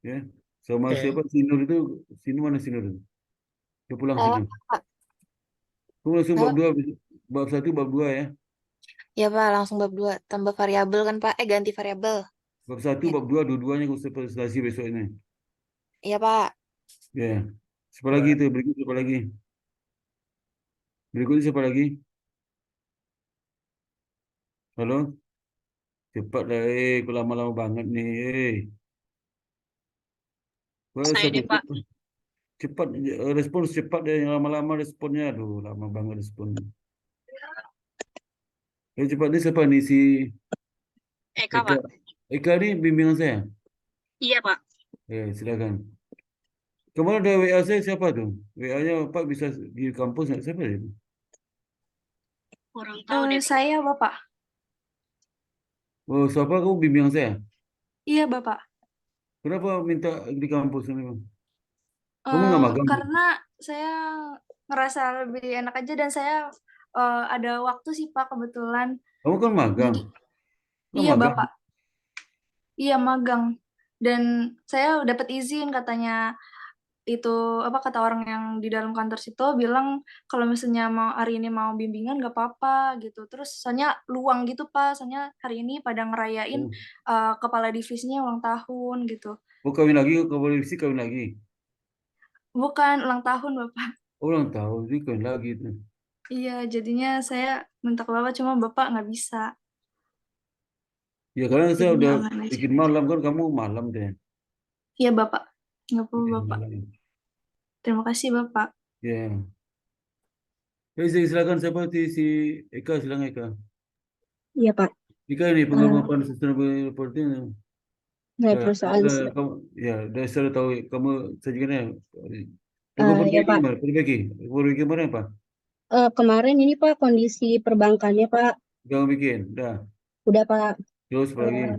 Ya, sama Oke. siapa Sinur itu? Sinur mana Sinur? Dia pulang Oh, Sinur. Pak. Kamu langsung bab Oh, dua, bab satu bab dua ya. ya Pak, langsung bab 2 tambah variabel kan Pak? Ganti variabel. Bab satu, Gitu. bab dua, dua-duanya aku presentasi besok ini. Iya Pak. Ya. Siapa lagi Pak. itu? Berikut siapa lagi? Berikutnya siapa lagi? Halo? Cepat dah, kok lama-lama banget nih, Wah, Saya satu, deh, Pak. cepat, respons cepat deh, yang lama-lama responnya. Aduh, lama banget responnya. Cepat nih siapa nih si Eka, Eka? Pak. Eka ini bimbingan saya. Iya, Pak. Silakan. Kemarin ada WA saya siapa tuh? WA-nya Pak bisa di kampus nggak? Siapa itu? Kurang tahu deh, Pak. Saya Bapak. Oh, siapa kamu bimbingan saya? Iya Bapak. Kenapa minta di kampus ini? Kamu nggak magang? Karena saya ngerasa lebih enak aja dan saya ada waktu sih Pak kebetulan. Kamu kan magang. Jadi Nggak iya magang. Bapak. Iya magang. Dan saya dapat izin katanya itu apa kata orang yang di dalam kantor situ bilang kalau misalnya mau hari ini mau bimbingan nggak apa-apa gitu. Terus soalnya luang gitu Pak. Soalnya hari ini pada ngerayain Oh, kepala divisinya ulang tahun gitu. oh, kawin lagi, kamu polisi kawin lagi. Bukan ulang tahun Bapak. Oh, ulang tahun, jadi kawin lagi itu. Iya, jadinya saya minta ke Bapak, cuma Bapak nggak bisa. Ya karena saya Jadinya udah aman aja. bikin malam kan, kamu malam deh. Iya Bapak, nggak perlu Bikin Bapak. malam. Terima kasih Bapak. Ya. Silakan siapa si Eka, silakan Eka. Iya Pak. Eka ini Eh, pengamapan sustainable reporting. dari Ya, perusahaan kamu, ya, dari saya tahu kamu sajikannya. Kamu ya perbaiki Pak. gimana? Perbaiki kemarin apa? Kemarin ini Pak kondisi perbankannya Pak Kamu bikin, dah. udah Pak. Terus apa lagi? Eh,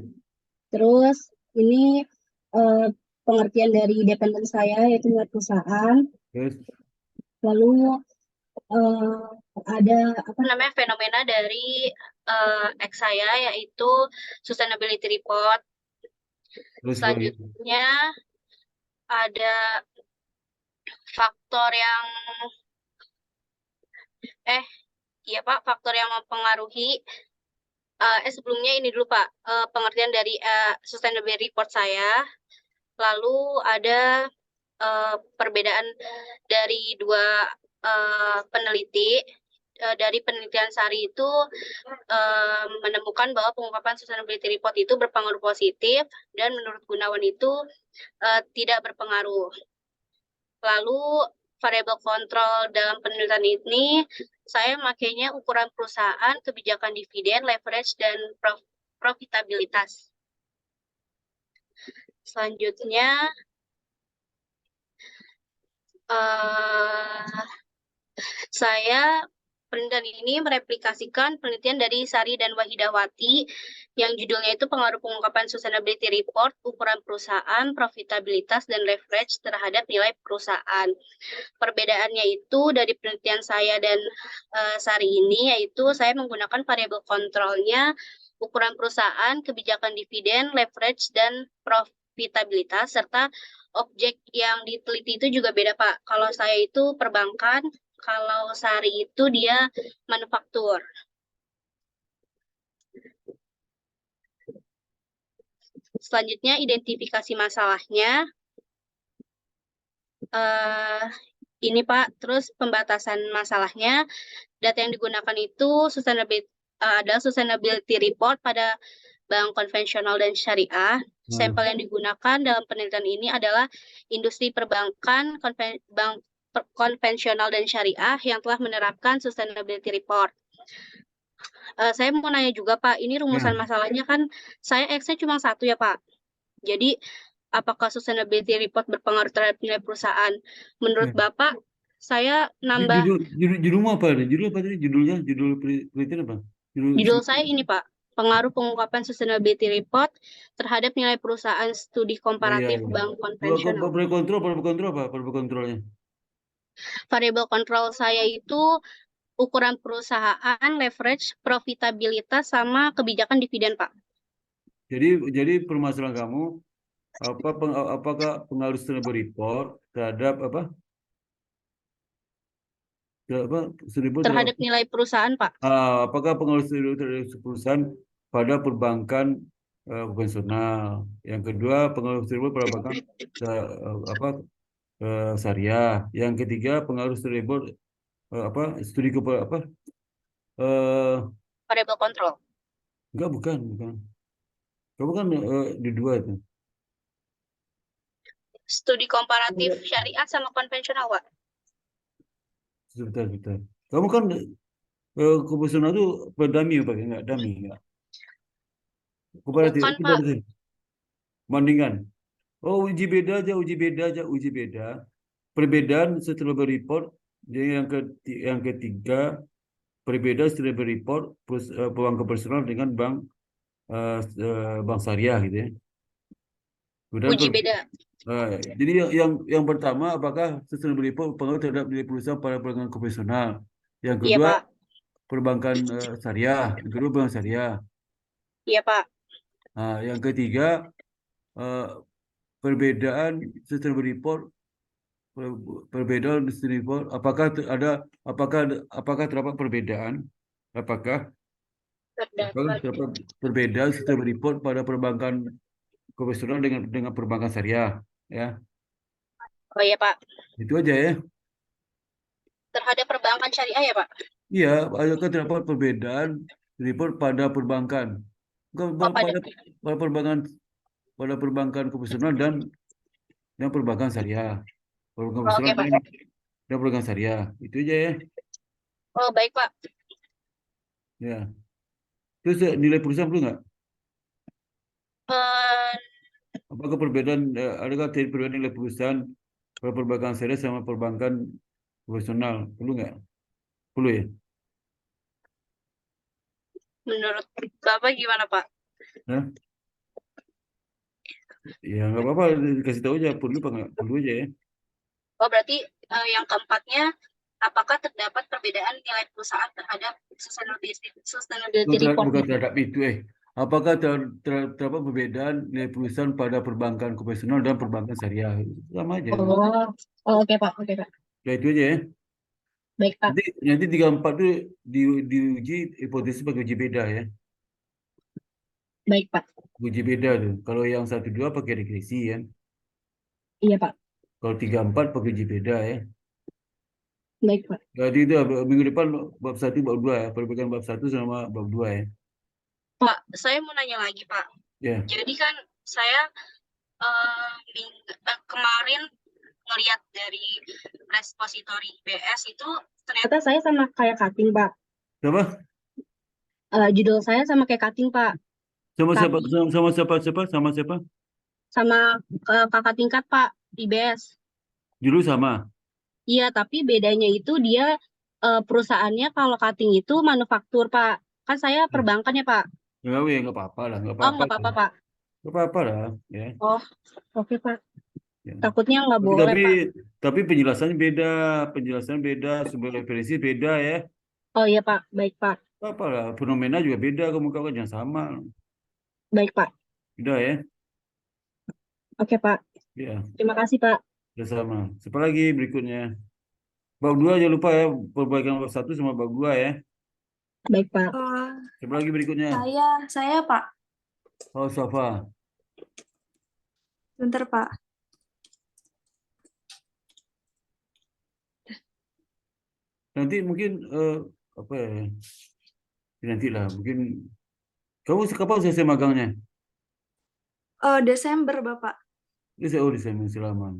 terus ini eh, pengertian dari dependen saya yaitu nilai perusahaan. Terus, Lalu eh, ada apa Namanya fenomena dari ex saya yaitu sustainability report. terus apa lagi? Selanjutnya ada faktor yang iya Pak, faktor yang mempengaruhi sebelumnya ini dulu Pak, pengertian dari sustainability report saya. Lalu ada perbedaan dari dua peneliti. Dari penelitian SARI itu menemukan bahwa pengungkapan sustainability report itu berpengaruh positif dan menurut Gunawan itu tidak berpengaruh. Lalu variabel kontrol dalam penelitian ini saya makainya ukuran perusahaan, kebijakan dividen, leverage, dan profitabilitas. Selanjutnya saya penelitian ini mereplikasikan penelitian dari Sari dan Wahidawati yang judulnya itu pengaruh pengungkapan sustainability report, ukuran perusahaan, profitabilitas, dan leverage terhadap nilai perusahaan. Perbedaannya itu dari penelitian saya dan Sari ini yaitu saya menggunakan variabel kontrolnya, ukuran perusahaan, kebijakan dividen, leverage, dan profitabilitas, serta objek yang diteliti itu juga beda Pak. Kalau saya itu perbankan, kalau Sari itu dia manufaktur. Selanjutnya identifikasi masalahnya. Ini Pak, terus pembatasan masalahnya. Data yang digunakan itu adalah sustainability report pada bank konvensional dan syariah. Sampel yang digunakan dalam penelitian ini adalah industri perbankan, bank konvensional dan syariah yang telah menerapkan sustainability report. Saya mau nanya juga Pak, ini rumusan masalahnya kan saya X-nya cuma satu ya Pak. Jadi apakah sustainability report berpengaruh terhadap nilai perusahaan? Menurut Bapak, saya nambah Judulmu apa? Judul apa tadi? Judul penelitian apa? judul saya ini Pak, pengaruh pengungkapan sustainability report terhadap nilai perusahaan studi komparatif bank konvensional. Variabel kontrolnya. Variabel kontrol saya itu ukuran perusahaan, leverage, profitabilitas, sama kebijakan dividen, Pak. Jadi permasalahan kamu apakah pengaruh sustainable report terhadap apa? Terhadap nilai perusahaan, Pak. Apakah pengaruh terhadap perusahaan pada perbankan konvensional? Yang kedua, pengaruh sustainable pada perbankan syariah. Yang ketiga, pengaruh sustainable studi variabel kontrol. Enggak, bukan. Kamu kan di dua itu. Studi komparatif syariah sama konvensional, Pak. Sebentar. Kamu kan konvensional itu dummy, pakai enggak dummy enggak? Komparatif. Bukan, Pak. Bandingkan. Oh, uji beda aja. Perbedaan setelah berreport. Jadi yang ketiga, perbedaan setelah berreport bank konvensional dengan bank syariah gitu ya. Kemudian Uji beda. jadi yang pertama, apakah sustainable report pengaruh terhadap nilai perusahaan pada perbankan konvensional? Yang Iya, kedua, Pak. perbankan syariah. Yang kedua, bank syariah. Iya, Pak. Yang ketiga, perbedaan sustainable report, apakah terdapat perbedaan? Apakah terdapat perbedaan sustainable report pada perbankan konvensional dengan perbankan syariah, ya? Oh iya, Pak. Itu aja ya. Terhadap perbankan syariah ya, Pak? Iya, apakah terdapat perbedaan report pada perbankan pada perbankan konvensional dan perbankan syariah. Perbankan konvensional dan perbankan syariah. Itu aja ya. Oh, baik, Pak. Ya. Terus nilai perusahaan perlu nggak? Eh, Apakah adakah perbedaan nilai perusahaan perbankan syariah sama perbankan konvensional? Perlu nggak? Perlu ya? menurut Bapak gimana, Pak? Hah? Ya nggak apa-apa, kasih tahu aja. Perlu apa nggak? Perlu aja ya. Oh, berarti yang keempatnya, apakah terdapat perbedaan nilai perusahaan terhadap sustainability report? Bukan terhadap itu. Apakah terdapat perbedaan nilai perusahaan pada perbankan konvensional dan perbankan syariah? Sama aja. Oh, oke, Pak. Oke, Pak. Ya itu aja ya. Baik, Pak. Nanti 34 itu diuji hipotesis pakai uji beda ya. Baik, Pak. Uji beda tuh. Kalau yang 1-2 pakai regresi ya. Iya, Pak. Kalau 3-4 pakai uji beda ya. Baik, Pak. Jadi itu minggu depan bab 1 bab 2 ya. Perbedaan bab 1 sama bab 2 ya. Pak, saya mau nanya lagi, Pak. Ya. Jadi kan saya kemarin ngelihat dari repository IBS itu ternyata saya sama kayak cutting, Pak. Siapa? Judul saya sama kayak cutting, Pak. Sama siapa? Tapi Sama siapa? Sama siapa? sama kakak tingkat, Pak, IBS. Dulu sama. Iya, tapi bedanya itu dia perusahaannya kalau cutting itu manufaktur, Pak. Kan saya perbankan ya, Pak. Nggak apa-apa lah. Nggak Oh, apa-apa. nggak apa-apa, Pak. Nggak apa-apa lah. Ya. Oh, oke, Pak. Ya. Takutnya nggak boleh, Tapi, Pak. tapi penjelasannya beda, sumber referensi beda ya. Oh iya, Pak. Baik, Pak. Apa lah, fenomena juga beda, kamu jangan sama. Baik, Pak. Beda ya. Oke, Pak. Ya, Terima kasih, Pak. sudah sama. Siapa lagi berikutnya? Bab 2 jangan lupa ya, perbaikan bab 1 sama bab 2 ya. Baik, Pak. Siapa lagi berikutnya? Saya Pak. Oh, Safa. Bentar Pak. Nanti mungkin apa ya? Nanti lah, mungkin kamu kapan selesai magangnya? Desember Bapak. Desember selama.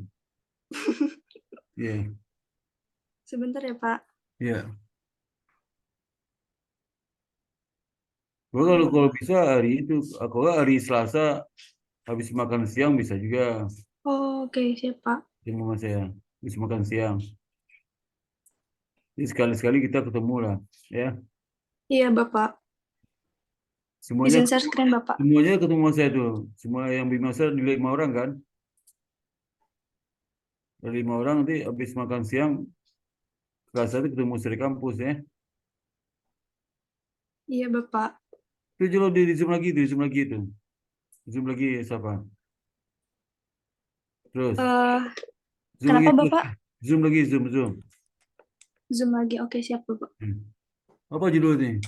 Iya. Sebentar ya Pak. Iya. Kalau bisa hari itu, kalau hari Selasa habis makan siang bisa juga. Oh, oke, siap Pak. Sama saya habis makan siang. Jadi sekali-sekali kita ketemu lah, ya. Iya Bapak. Semuanya Izin share screen Bapak. semuanya ketemu sama saya tuh. Semua yang bimbing saya nilai 5 orang kan. Dari 5 orang nanti habis makan siang kelas 1 ketemu dari kampus ya. Iya Bapak. Itu kalau di Zoom lagi itu. Zoom lagi siapa? Terus Zoom Kenapa lagi, Bapak? Zoom lagi. Zoom lagi. Oke, siap Bapak. Apa judulnya?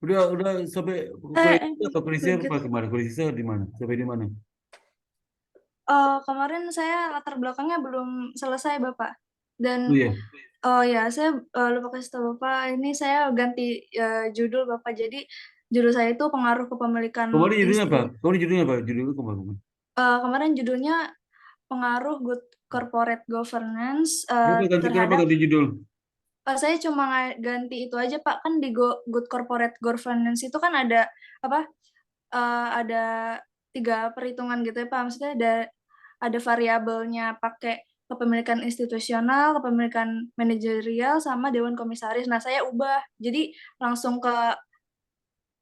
Udah sampai kondisi apa kemarin? Kondisi saya di mana? Sampai di mana? Kemarin saya latar belakangnya belum selesai Bapak. Dan Oh iya. oh ya, saya lupa kasih tahu Bapak. Ini saya ganti judul Bapak. Jadi judul saya itu pengaruh kepemilikan Kemarin judulnya apa? Judulnya kemarin. Kemarin judulnya pengaruh good corporate governance Kenapa ganti judul? saya cuma ganti itu aja Pak. Kan di good corporate governance itu kan ada apa? Ada 3 perhitungan gitu ya Pak. Maksudnya ada variabelnya pakai kepemilikan institusional, kepemilikan manajerial, sama dewan komisaris. Nah, saya ubah. Jadi langsung ke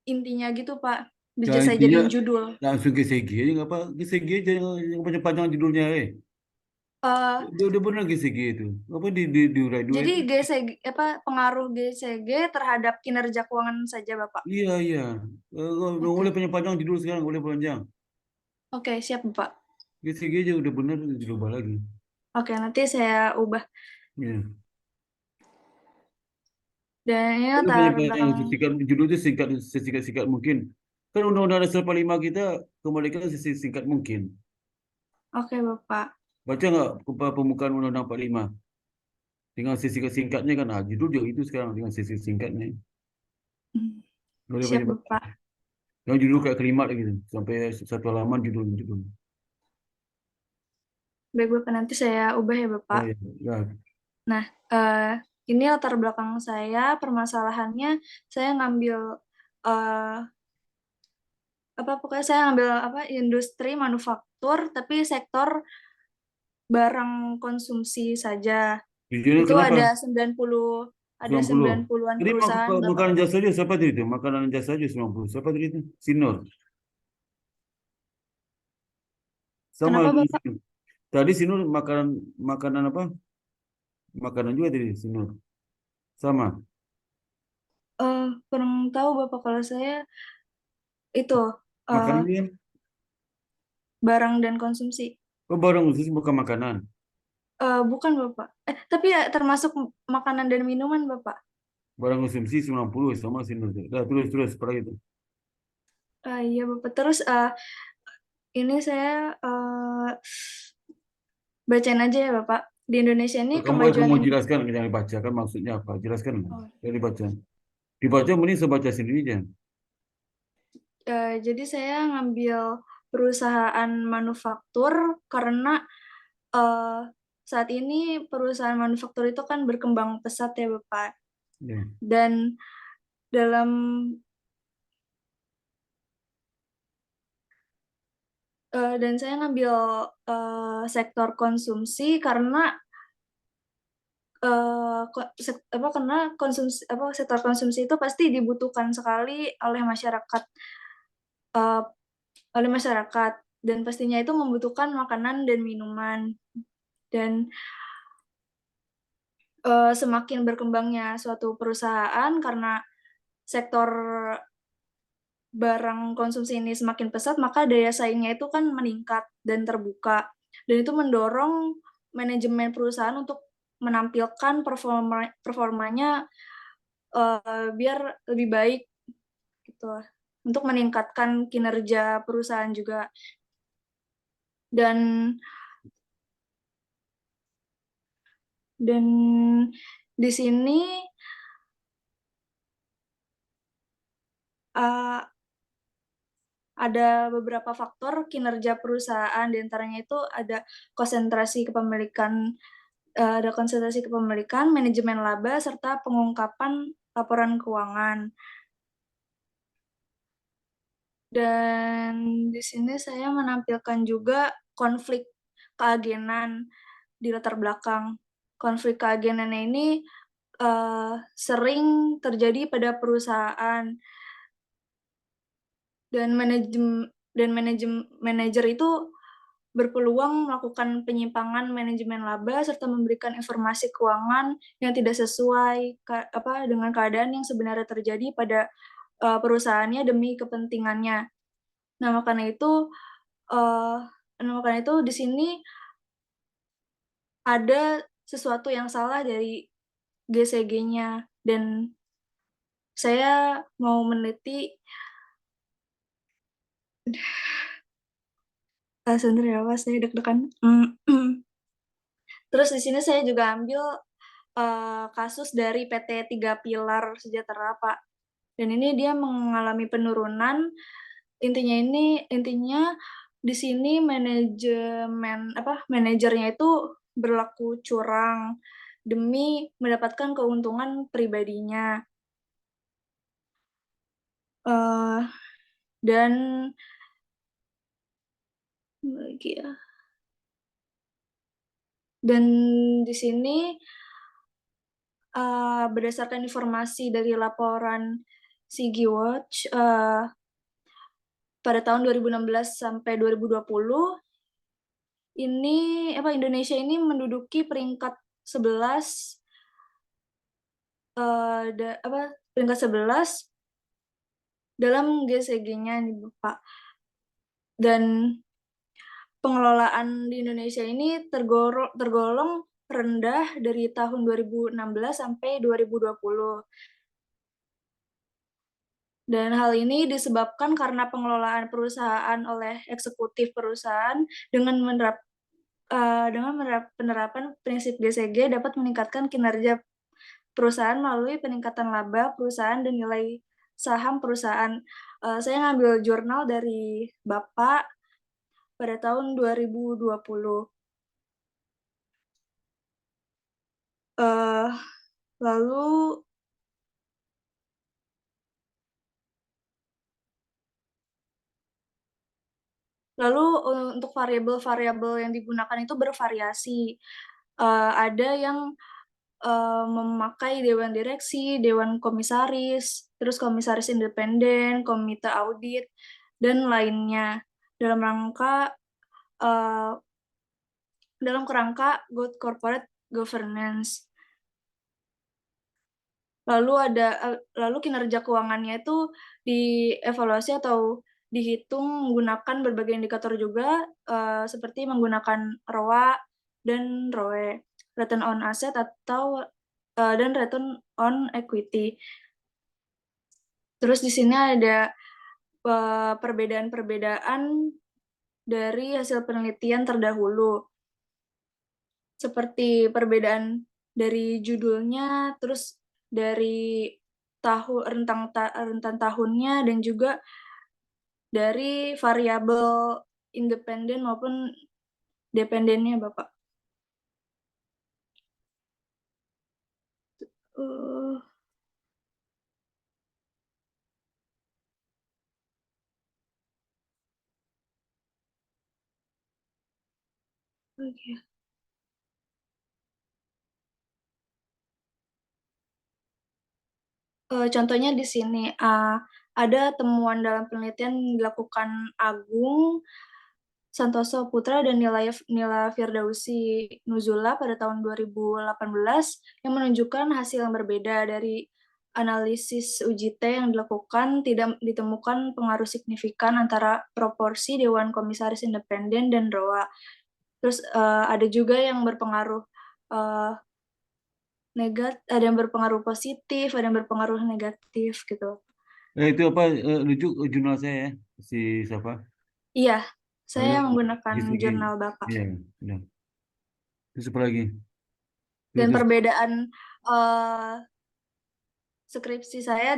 intinya gitu Pak. Bisa saya jadiin judul. Langsung GCG aja nggak apa? GCG aja yang panjang judulnya Udah benar GCG itu. Apa diurai dua Jadi itu? GCG pengaruh GCG terhadap kinerja keuangan saja Bapak. Iya. Nggak boleh panjang judul sekarang, boleh panjang. Oke, siap Bapak. GCG aja udah benar dirubah lagi. Oke, nanti saya ubah. Iya. Dan ini Boleh latar panjang belakang. judul itu singkat mungkin. Kan Undang-Undang Dasar 45 kita kembalikan sesingkat mungkin. Oke, Bapak. Baca nggak pembukaan Undang-Undang 45? Dengan singkatnya kan, judul juga itu sekarang dengan singkatnya. Boleh Siap banyak. Bapak. Yang judul kayak kalimat gitu, sampai satu halaman judul. Baik Bapak, nanti saya ubah ya Bapak. Ya, ya. Nah, ini latar belakang saya, permasalahannya saya ngambil pokoknya saya ngambil industri manufaktur, tapi sektor barang konsumsi saja. Judulnya Itu kenapa? ada 90-an Jadi perusahaan Bapak. makanan jasa aja siapa tadi itu? Makanan jasa aja 90. Siapa tadi itu? Sinor. Sama Kenapa di Bapak? sini. Tadi Sinor makanan apa? Makanan juga tadi Sinor. Sama. Kurang tahu Bapak, kalau saya itu Makanan eh, kan? barang dan konsumsi. Oh, barang khusus bukan makanan. Bukan Bapak. Tapi ya termasuk makanan dan minuman Bapak. Barang konsumsi 90 sama Sinor. Nah, terus pada itu. Iya Bapak. Terus ini saya bacain aja ya Bapak. Di Indonesia ini Kamu mau jelaskan jangan dibaca kan maksudnya apa? Jelaskan. Jangan dibaca. Dibaca mending saya baca sendiri aja. Jadi saya ngambil perusahaan manufaktur karena saat ini perusahaan manufaktur itu kan berkembang pesat ya Bapak. Ya. Dan dalam dan saya ngambil sektor konsumsi karena sektor konsumsi itu pasti dibutuhkan sekali oleh masyarakat, dan pastinya itu membutuhkan makanan dan minuman. Dan semakin berkembangnya suatu perusahaan karena sektor barang konsumsi ini semakin pesat, maka daya saingnya itu kan meningkat dan terbuka. Dan itu mendorong manajemen perusahaan untuk menampilkan performanya biar lebih baik gitu, untuk meningkatkan kinerja perusahaan juga. Dan di sini ada beberapa faktor kinerja perusahaan, diantaranya itu ada konsentrasi kepemilikan, manajemen laba, serta pengungkapan laporan keuangan. Dan di sini saya menampilkan juga konflik keagenan di latar belakang. Konflik keagenan ini sering terjadi pada perusahaan, dan manajer itu berpeluang melakukan penyimpangan manajemen laba serta memberikan informasi keuangan yang tidak sesuai dengan keadaan yang sebenarnya terjadi pada perusahaannya demi kepentingannya. Nah, makanya itu di sini ada sesuatu yang salah dari GCG-nya, dan saya mau meneliti sebentar ya Pak, saya deg-degan. Terus di sini saya juga ambil kasus dari PT 3 Pilar Sejahtera Pak. Dan ini dia mengalami penurunan. Intinya di sini manajernya itu berlaku curang demi mendapatkan keuntungan pribadinya. Dan lagi ya. Dan di sini berdasarkan informasi dari laporan Sigi Watch pada tahun 2016 sampai 2020, Indonesia ini menduduki peringkat 11 dalam GCG-nya nih Bapak. Dan pengelolaan di Indonesia ini tergolong rendah dari tahun 2016 sampai 2020. Dan hal ini disebabkan karena pengelolaan perusahaan oleh eksekutif perusahaan dengan penerapan prinsip GCG dapat meningkatkan kinerja perusahaan melalui peningkatan laba perusahaan dan nilai saham perusahaan. Saya ngambil jurnal dari Bapak pada tahun 2020. Lalu untuk variabel-variabel yang digunakan itu bervariasi. Ada yang memakai dewan direksi, dewan komisaris, terus komisaris independen, komite audit, dan lainnya dalam kerangka good corporate governance. Lalu kinerja keuangannya itu dievaluasi atau dihitung menggunakan berbagai indikator juga, seperti menggunakan ROA dan ROE, return on asset dan return on equity. Terus di sini ada perbedaan-perbedaan dari hasil penelitian terdahulu, seperti perbedaan dari judulnya, terus dari rentan tahunnya, dan juga dari variabel independen maupun dependennya, Bapak. Oke. Contohnya di sini, ada temuan dalam penelitian yang dilakukan Agung Santoso Putra dan Nila Firdausi Nuzula pada tahun 2018 yang menunjukkan hasil yang berbeda. Dari analisis uji T yang dilakukan, tidak ditemukan pengaruh signifikan antara proporsi Dewan Komisaris Independen dan ROA. Terus ada juga yang berpengaruh ada yang berpengaruh positif, ada yang berpengaruh negatif gitu. Itu apa rujuk jurnal saya ya, si siapa? Iya, saya Ada menggunakan GCG. jurnal Bapak. Iya, udah. Terus apa lagi? Dan Terus perbedaan skripsi saya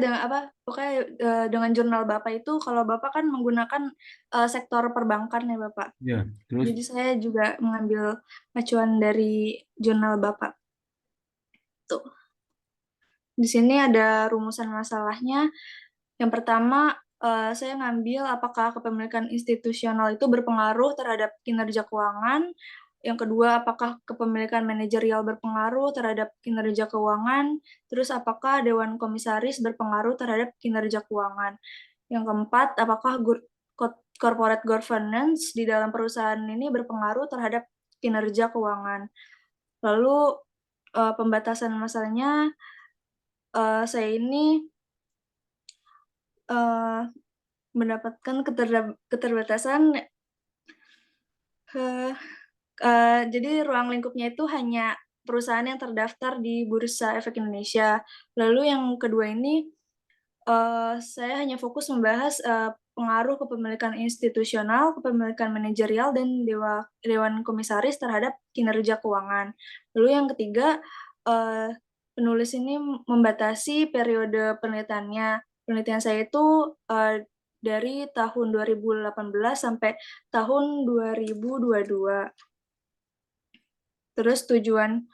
dengan jurnal Bapak itu, kalau Bapak kan menggunakan sektor perbankan ya Bapak. ya, terus Jadi saya juga mengambil acuan dari jurnal Bapak. Tuh. Di sini ada rumusan masalahnya. Yang pertama, saya ngambil apakah kepemilikan institusional itu berpengaruh terhadap kinerja keuangan. Yang kedua, apakah kepemilikan manajerial berpengaruh terhadap kinerja keuangan. Terus, apakah dewan komisaris berpengaruh terhadap kinerja keuangan. Yang keempat, apakah corporate governance di dalam perusahaan ini berpengaruh terhadap kinerja keuangan. Lalu, pembatasan masalahnya, saya ini mendapatkan keterbatasan. Jadi ruang lingkupnya itu hanya perusahaan yang terdaftar di Bursa Efek Indonesia. Lalu yang kedua ini, saya hanya fokus membahas pengaruh kepemilikan institusional, kepemilikan manajerial, dan dewan komisaris terhadap kinerja keuangan. Lalu yang ketiga, penulis ini membatasi periode penelitiannya. Penelitian saya itu dari tahun 2018 sampai tahun 2022. Terus tujuan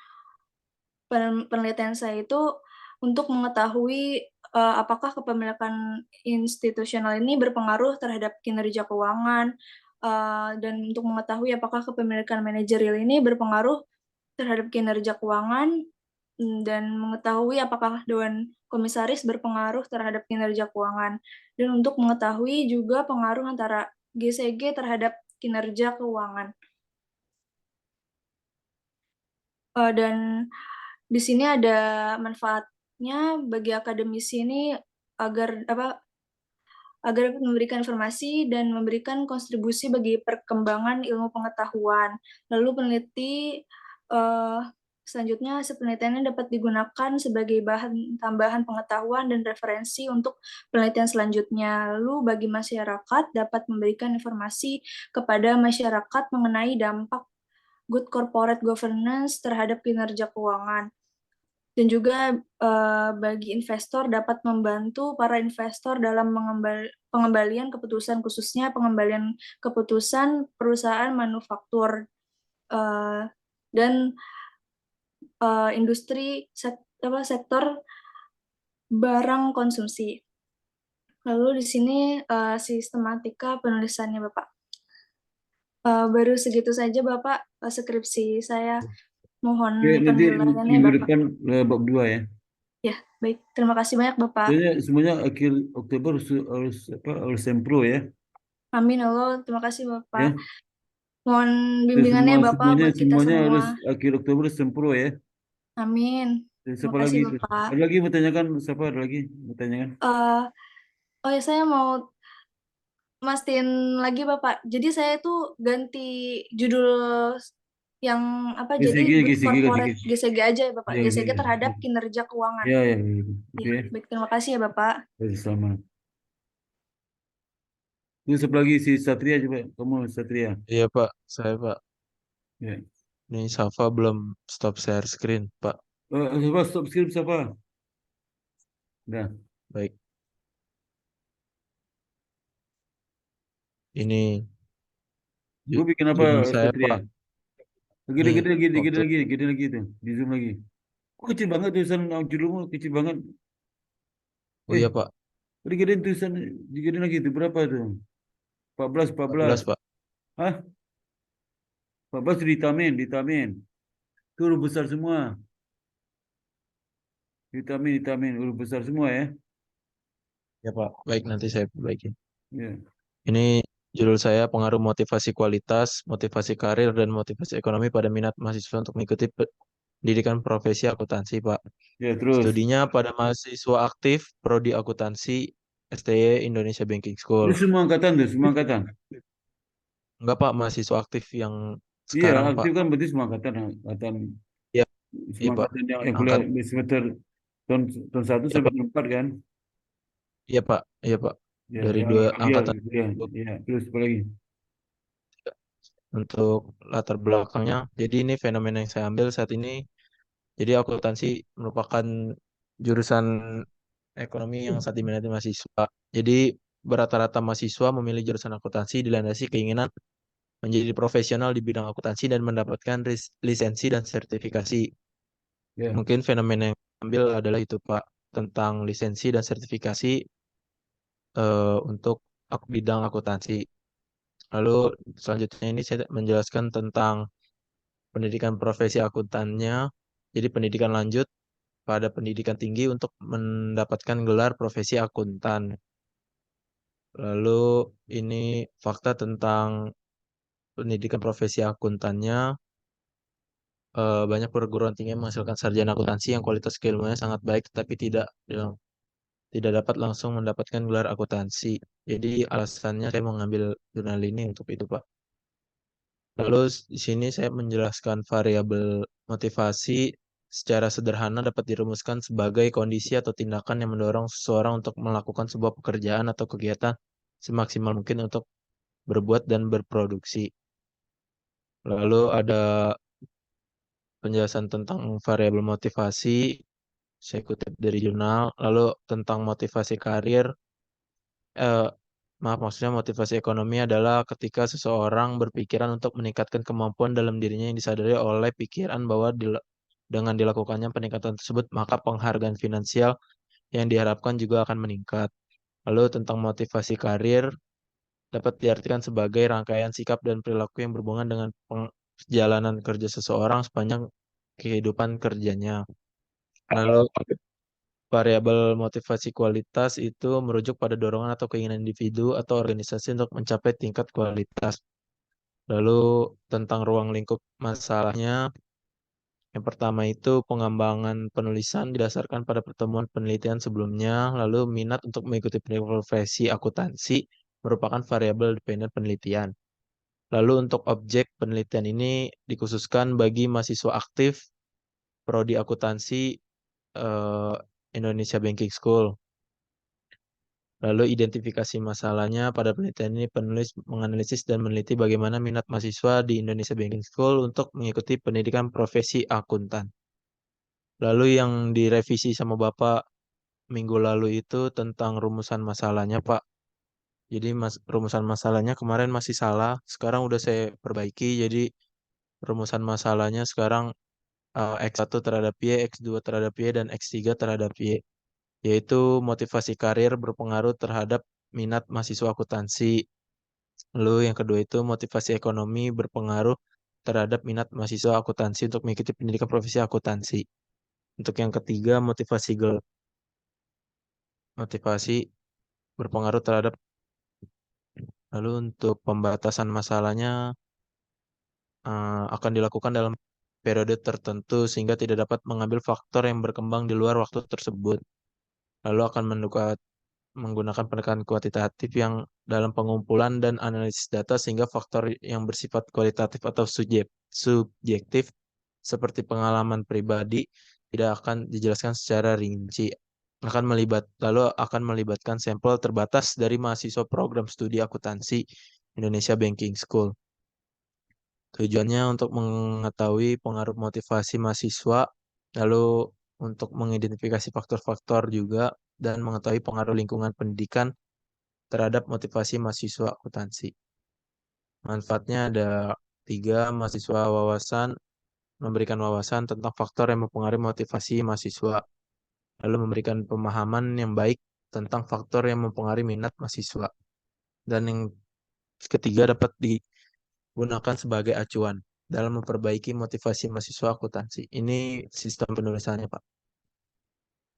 penelitian saya itu untuk mengetahui apakah kepemilikan institusional ini berpengaruh terhadap kinerja keuangan, dan untuk mengetahui apakah kepemilikan manajerial ini berpengaruh terhadap kinerja keuangan, dan mengetahui apakah dewan komisaris berpengaruh terhadap kinerja keuangan, dan untuk mengetahui juga pengaruh antara GCG terhadap kinerja keuangan. Dan di sini ada manfaatnya bagi akademisi ini agar memberikan informasi dan memberikan kontribusi bagi perkembangan ilmu pengetahuan. Lalu peneliti selanjutnya hasil penelitiannya dapat digunakan sebagai bahan tambahan pengetahuan dan referensi untuk penelitian selanjutnya. Lalu bagi masyarakat dapat memberikan informasi kepada masyarakat mengenai dampak good corporate governance terhadap kinerja keuangan. Dan juga bagi investor dapat membantu para investor dalam pengembalian keputusan, khususnya pengembalian keputusan perusahaan manufaktur dan industri sektor barang konsumsi. Lalu di sini sistematika penulisannya Bapak. Baru segitu saja Bapak skripsi saya. Mohon Oke, nanti penilaiannya minggu Bapak. depan bab 2 ya. Ya, baik. Terima kasih banyak Bapak. Semuanya akhir Oktober harus sempro ya. Amin Allah. Terima kasih Bapak. Ya. Mohon bimbingannya Bapak buat kita semuanya semua. harus akhir Oktober sempro ya. Amin. Siapa Terima kasih lagi itu? Bapak. Ada lagi mau tanyakan? Siapa ada lagi mau tanyakan? Oh ya, saya mau mastiin lagi Bapak. Jadi saya tuh ganti judul yang apa GCG, jadi GCG, corporate GCG. GCG aja ya Bapak. Ya, GCG ya, terhadap kinerja keuangan. ya, ya, gitu. Oke, Iya, baik. Terima kasih ya Bapak. sama. Ini siapa lagi si Satria coba, kamu Satria. Iya Pak, saya Pak. Ya. Ini Safa belum stop share screen Pak. Siapa stop screen siapa? Nah, Baik. Ini gue bikin apa judul saya Satria? Pak. Gede, Ini gede lagi, waktu gede lagi tuh, di zoom lagi. Kok kecil banget tulisan judulmu, kecil banget. oh iya Pak, Tadi gedein tulisan, digedein lagi itu berapa tuh? 14, 14 Pak. Hah? 14 ditamin. Itu huruf besar semua. Ditamin, huruf besar semua ya. Ya Pak. Baik, nanti saya perbaiki. Ya. Ini judul saya pengaruh motivasi kualitas, motivasi karir, dan motivasi ekonomi pada minat mahasiswa untuk mengikuti pendidikan profesi akuntansi Pak. Ya, terus. Studinya pada mahasiswa aktif, Prodi Akuntansi, STY Indonesia Banking School. Itu semua angkatan tuh, semua angkatan. Enggak Pak, mahasiswa aktif yang Iya, sekarang aktif Pak. kan berarti semua angkatan, Iya, semua iya Pak. angkatan yang kuliah Angkat, di semester tahun 1 iya sampai Pak. tahun 4 kan? Iya Pak, iya Pak. Ya, Dari yang dua iya, angkatan iya, tersebut. iya. Terus apa lagi? Untuk latar belakangnya, jadi ini fenomena yang saya ambil saat ini. Jadi akuntansi merupakan jurusan ekonomi yang saat diminati mahasiswa. Jadi berata-rata mahasiswa memilih jurusan akuntansi dilandasi keinginan menjadi profesional di bidang akuntansi dan mendapatkan lisensi dan sertifikasi. Ya, Mungkin fenomena yang saya ambil adalah itu Pak, tentang lisensi dan sertifikasi untuk bidang akuntansi. Lalu selanjutnya ini saya menjelaskan tentang pendidikan profesi akuntannya. Jadi pendidikan lanjut pada pendidikan tinggi untuk mendapatkan gelar profesi akuntan. Lalu ini fakta tentang pendidikan profesi akuntannya. Banyak perguruan tinggi yang menghasilkan sarjana akuntansi yang kualitas keilmuannya sangat baik, tetapi tidak dapat langsung mendapatkan gelar akuntansi. Jadi alasannya saya mengambil jurnal ini untuk itu, Pak. Lalu di sini saya menjelaskan variabel motivasi secara sederhana dapat dirumuskan sebagai kondisi atau tindakan yang mendorong seseorang untuk melakukan sebuah pekerjaan atau kegiatan semaksimal mungkin untuk berbuat dan berproduksi. Lalu ada penjelasan tentang variabel motivasi, saya kutip dari jurnal. Lalu tentang motivasi karir, eh, maaf maksudnya motivasi ekonomi adalah ketika seseorang berpikiran untuk meningkatkan kemampuan dalam dirinya yang disadari oleh pikiran bahwa dengan dilakukannya peningkatan tersebut, maka penghargaan finansial yang diharapkan juga akan meningkat. Lalu tentang motivasi karir dapat diartikan sebagai rangkaian sikap dan perilaku yang berhubungan dengan perjalanan kerja seseorang sepanjang kehidupan kerjanya. Lalu variabel motivasi kualitas itu merujuk pada dorongan atau keinginan individu atau organisasi untuk mencapai tingkat kualitas. Lalu tentang ruang lingkup masalahnya, yang pertama itu pengembangan penulisan didasarkan pada pertemuan penelitian sebelumnya, lalu minat untuk mengikuti profesi akuntansi merupakan variabel dependen penelitian. Lalu untuk objek penelitian ini dikhususkan bagi mahasiswa aktif prodi akuntansi eh, Indonesia Banking School. Lalu identifikasi masalahnya pada penelitian ini penulis menganalisis dan meneliti bagaimana minat mahasiswa di Indonesia Banking School untuk mengikuti pendidikan profesi akuntan. Lalu yang direvisi sama Bapak minggu lalu itu tentang rumusan masalahnya, Pak. Jadi rumusan masalahnya kemarin masih salah, sekarang udah saya perbaiki. Jadi rumusan masalahnya sekarang X1 terhadap Y, X2 terhadap Y, dan X3 terhadap Y. Yaitu motivasi karir berpengaruh terhadap minat mahasiswa akuntansi. Lalu yang kedua itu motivasi ekonomi berpengaruh terhadap minat mahasiswa akuntansi untuk mengikuti pendidikan profesi akuntansi. Untuk yang ketiga motivasi berpengaruh terhadap. Lalu untuk pembatasan masalahnya akan dilakukan dalam periode tertentu sehingga tidak dapat mengambil faktor yang berkembang di luar waktu tersebut. Lalu akan menggunakan pendekatan kuantitatif yang dalam pengumpulan dan analisis data sehingga faktor yang bersifat kualitatif atau subjektif seperti pengalaman pribadi tidak akan dijelaskan secara rinci. Lalu akan melibatkan sampel terbatas dari mahasiswa program studi akuntansi Indonesia Banking School. Tujuannya untuk mengetahui pengaruh motivasi mahasiswa, lalu untuk mengidentifikasi faktor-faktor juga, dan mengetahui pengaruh lingkungan pendidikan terhadap motivasi mahasiswa akuntansi. Manfaatnya ada 3, memberikan wawasan tentang faktor yang mempengaruhi motivasi mahasiswa, lalu memberikan pemahaman yang baik tentang faktor yang mempengaruhi minat mahasiswa. Dan yang ketiga dapat digunakan sebagai acuan dalam memperbaiki motivasi mahasiswa akuntansi. Ini sistem penulisannya, Pak.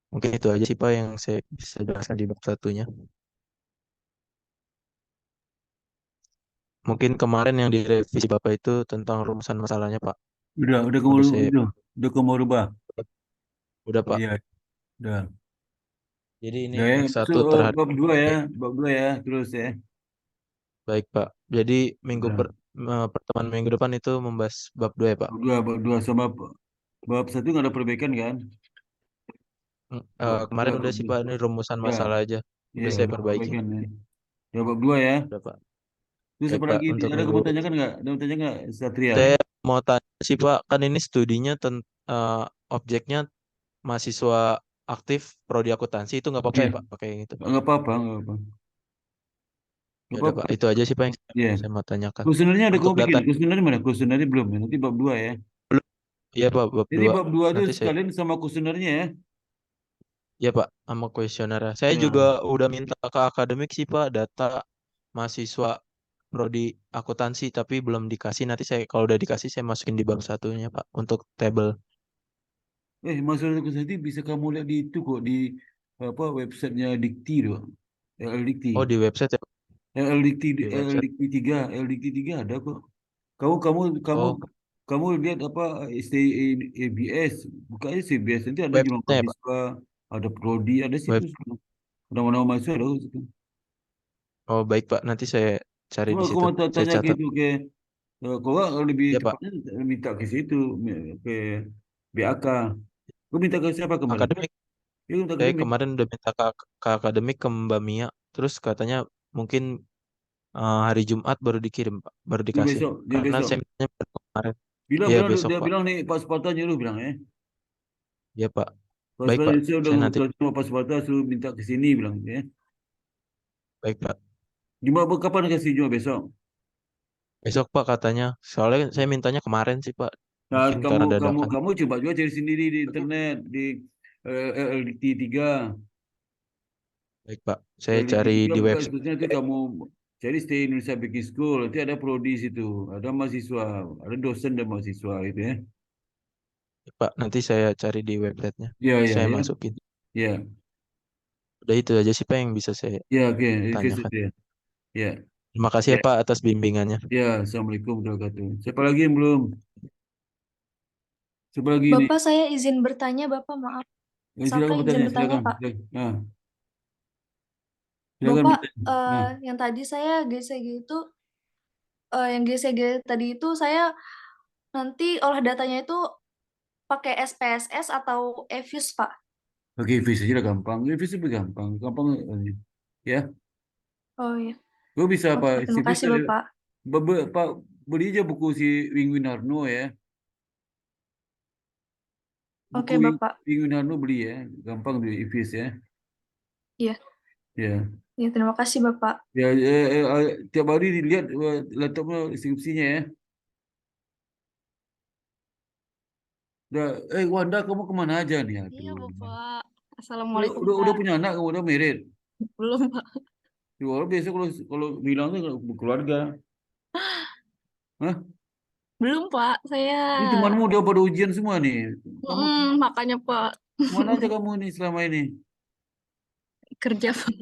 Mungkin itu aja sih, Pak, yang saya bisa jelaskan di bab 1-nya. Mungkin kemarin yang direvisi Bapak itu tentang rumusan masalahnya, Pak. Udah Udah kamu saya, itu, udah kamu rubah. udah, Pak. Iya, udah. Jadi ini Udah ya, X1 masuk terhadap bab 2 ya, bab 2 ya, terus ya. baik, Pak. Jadi Udah. pertemuan minggu depan itu membahas bab 2 ya, Pak. Bab 2 sama bab 1 nggak ada perbaikan kan? Kemarin udah sih, Pak, ini rumusan Ya, masalah aja. iya, Udah saya ada perbaiki. perbaikan ya. Ya, bab 2 ya. Udah, Pak. Terus Baik, apa Pak, lagi? untuk Ada minggu. kamu tanyakan nggak? Ada yang tanya nggak, Satria? Saya mau tanya sih, Pak, kan ini studinya objeknya mahasiswa aktif prodi akuntansi, itu nggak apa-apa Iya, ya, Pak, pakai yang itu? nggak apa-apa, nggak apa. Ya Nggak udah, Pak, apa-apa. itu aja sih, Pak, yang Iya. saya mau tanyakan. Kuesionernya ada Untuk kamu data bikin. Kuesionernya mana? Kuesionernya belum ya. Nanti bab 2 ya. belum. Iya, Pak, bab Jadi 2. bab 2 itu Nanti saya, sekalian sama kuesionernya ya. ya, Pak, sama kuesionernya. Saya Ya. juga udah minta ke akademik sih, Pak, data mahasiswa prodi akuntansi, tapi belum dikasih. Nanti saya, kalau udah dikasih, saya masukin di bab 1-nya, Pak, untuk tabel. Masalah kuesioner bisa kamu lihat di itu kok di apa websitenya Dikti tuh. LDikti. Oh, di website ya, Pak? LDikti Di website. LDikti 3, LDikti 3 ada kok. Kamu kamu kamu Oh, kamu lihat apa ABS, buka aja CBS nanti ada jurnal website ya, Pak? mahasiswa, ada prodi, ada situ Web. semua. Undang-undang mahasiswa ada di situ. Oh, baik, Pak. Nanti saya cari Cuma di aku situ. mau Saya tanya catat. gitu ke kau nggak lebih Ya, Pak. tepatnya minta ke situ ke BAK. Kau minta ke siapa kemarin? Akademik. Ya minta Saya akademik. kemarin udah minta ke akademik, ke Mbak Mia. Terus katanya mungkin hari Jumat baru dikirim, Pak. Baru Dia dikasih. besok, dia Karena besok. saya mintanya baru kemarin. Bilang Iya, bilang besok, dia Pak. bilang nih Pak Sepata nyuruh bilang ya. Iya, Pak. Pak Baik, Sepata Pak. saya udah Saya nanti. ngobrol sama Pak Sepata suruh minta ke sini bilang ya. Baik, Pak. Jumat kapan kasih Jumat besok? Besok, Pak, katanya. Soalnya saya mintanya kemarin sih, Pak. Nah, Mungkin kamu karena kamu dadakan. kamu coba juga cari sendiri di internet di LDT 3. Baik, Pak. Saya LDT cari 3 di bukan website. sebetulnya itu kamu cari Stay Indonesia Baking School, nanti ada prodi situ, ada mahasiswa, ada dosen dan mahasiswa gitu ya. Pak, nanti saya cari di websitenya. Ya, ya, Saya ya. masukin. Ya. Udah itu aja sih, Pak, yang bisa saya Ya, oke, itu tanyakan. saja. Ya. Terima kasih ya, Pak, atas bimbingannya. Ya, Assalamualaikum warahmatullahi wabarakatuh. Siapa lagi yang belum? Siapa lagi ini? Bapak, saya izin bertanya, Bapak, maaf. Silakan Safra izin bertanya, bertanya, silakan. Pak. Nah, silakan Bapak, bertanya. Nah, yang tadi saya GCG itu, yang GCG tadi itu saya nanti olah datanya itu pakai SPSS atau EVIS, Pak? oke, visi aja lah gampang. Visi lebih gampang, gampang ya. Oh iya, Gue bisa apa? oke. Terima CV kasih, kali. Bapak. Pak beli aja buku si Wing Winarno ya. Oke, Buku Bapak. ingin anu beli ya, gampang di IFIS ya. Iya. Ya, Ya, terima kasih, Bapak. ya, tiap hari dilihat laptopnya skripsinya ya. Wanda, kamu kemana aja nih? Iya, Aduh, Bapak. udah, Assalamualaikum, udah Pak. punya anak, kamu udah married. Belum, Pak. Ya, orang biasa kalau bilang tuh keluarga. Hah? Belum, Pak. Saya Ini temanmu udah pada ujian semua nih. Kamu makanya, Pak, kemana aja kamu nih selama ini? kerja, Pak.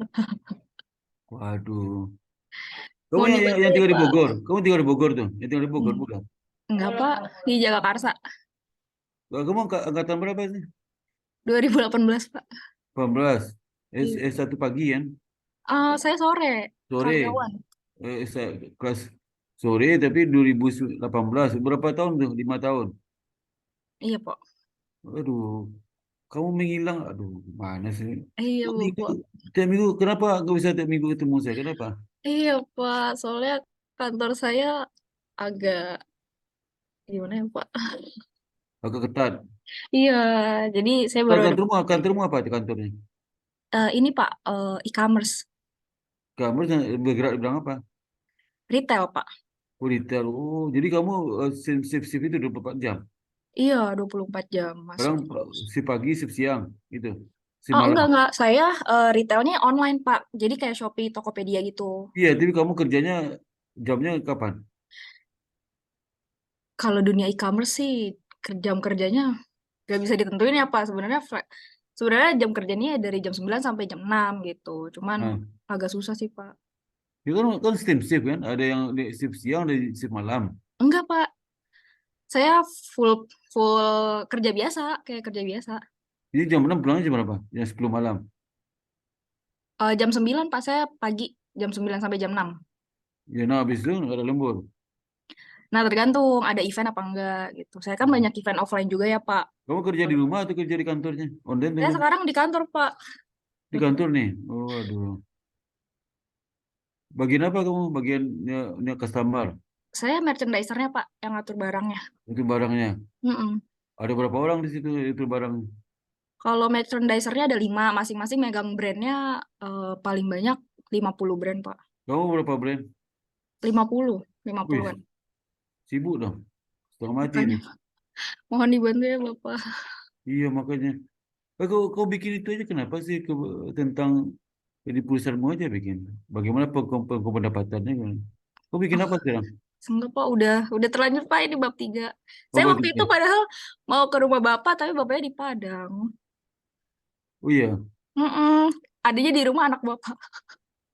Waduh. Kamu Mohon yang, dibantu yang ya, tinggal di Pak. Bogor. Kamu tinggal di Bogor tuh. Yang tinggal di Bogor, Hmm. bukan? Enggak, Pak. Di Jagakarsa. Kamu angkatan berapa sih? 2018, Pak. 18. Iya. S1 pagi kan? Saya sore. Sore. Karyawan. Kelas sore tapi 2018. Berapa tahun tuh? 5 tahun. Iya, Pak. Aduh, kamu menghilang. Aduh, mana sih? Iya, Tiap minggu, Bapak. tiap minggu, kenapa nggak bisa tiap minggu ketemu saya? Kenapa? Iya, Pak. Soalnya kantor saya agak gimana ya, Pak? Agak ketat. Iya, jadi saya baru ada Kantormu apa itu kantornya? ini, Pak, e-commerce, Kamu bergerak di bidang apa? retail, Pak. Oh, retail. Oh, jadi kamu shift itu 24 jam. Iya, 24 jam masuk Kadang terus. shift pagi, shift siang, gitu. Shift Oh, malam. enggak. Saya retailnya online, Pak. Jadi kayak Shopee, Tokopedia gitu. Iya, tapi kamu kerjanya jamnya kapan? Kalau dunia e-commerce sih jam kerjanya nggak bisa ditentuin ya, Pak. Sebenarnya jam kerjanya ya dari jam 9 sampai jam 6 gitu. Cuman Nah, agak susah sih, Pak. itu kan shift kan? Ada yang di shift siang, ada di shift malam. Enggak, Pak. Saya full full kerja biasa, kayak kerja biasa. Jadi jam 6 pulangnya jam berapa? Jam 10 malam. Jam 9, Pak, saya pagi. Jam 9 sampai jam 6. Ya, nah habis itu nggak ada lembur. Nah, tergantung ada event apa enggak gitu. Saya kan banyak event offline juga ya, Pak. Kamu kerja di rumah atau kerja di kantornya? Online tuh Saya kan? sekarang di kantor, Pak. Di kantor nih. Oh, aduh. Bagian apa kamu? Bagian customer. Saya merchandiser-nya, Pak, yang ngatur barangnya. Itu barangnya. Mm-mm. Ada berapa orang di situ itu barang? Kalau merchandiser-nya ada 5, masing-masing megang brandnya paling banyak 50 brand, Pak. Kamu berapa brand? 50, Wih, 50-an. sibuk dong. Setengah mati Makanya, nih. mohon dibantu ya, Bapak. Iya, makanya. Kau bikin itu aja kenapa sih tentang di perusahaanmu aja bikin? Bagaimana pendapatannya? Kau bikin apa sekarang? Enggak, Pak, udah terlanjur, Pak, ini bab 3. Oh, Saya bab waktu itu 3. padahal mau ke rumah Bapak, tapi Bapaknya di Padang. Oh iya. Mm-mm. Adanya di rumah anak Bapak.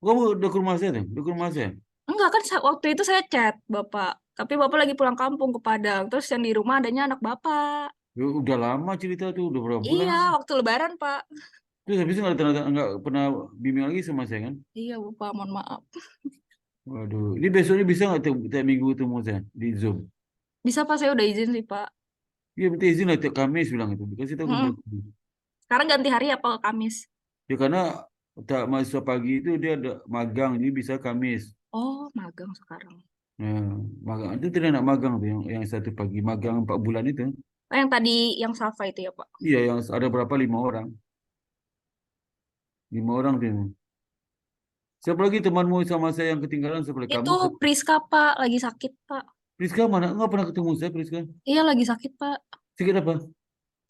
Kamu udah ke rumah saya tuh? Udah ke rumah saya? Enggak kan waktu itu saya chat Bapak. Tapi Bapak lagi pulang kampung ke Padang. Terus yang di rumah adanya anak Bapak. Ya, udah lama cerita tuh, udah berapa bulan? Iya, waktu Lebaran, Pak. Terus habis itu nggak pernah bimbing lagi sama saya kan? Iya, Bapak, mohon maaf. Waduh, ini besoknya bisa nggak tiap minggu ketemu saya di Zoom? Bisa, Pak, saya udah izin sih, Pak. Iya, minta izin lah tiap Kamis bilang itu. Kasih tahu Mm-mm. ke Sekarang ganti hari ya, Pak, Kamis. ya karena tak mahasiswa pagi itu dia ada magang, jadi bisa Kamis. Oh, magang sekarang. Nah, magang itu tidak nak magang tuh yang 1 pagi magang 4 bulan itu. Oh, yang tadi yang Safa itu ya, Pak. Iya, yang ada berapa 5 orang, 5 orang tuh. Siapa lagi temanmu sama saya yang ketinggalan seperti kamu? Itu Priska, Pak, lagi sakit, Pak. Priska mana? Nggak pernah ketemu saya, Priska. Iya, lagi sakit, Pak. Sakit apa?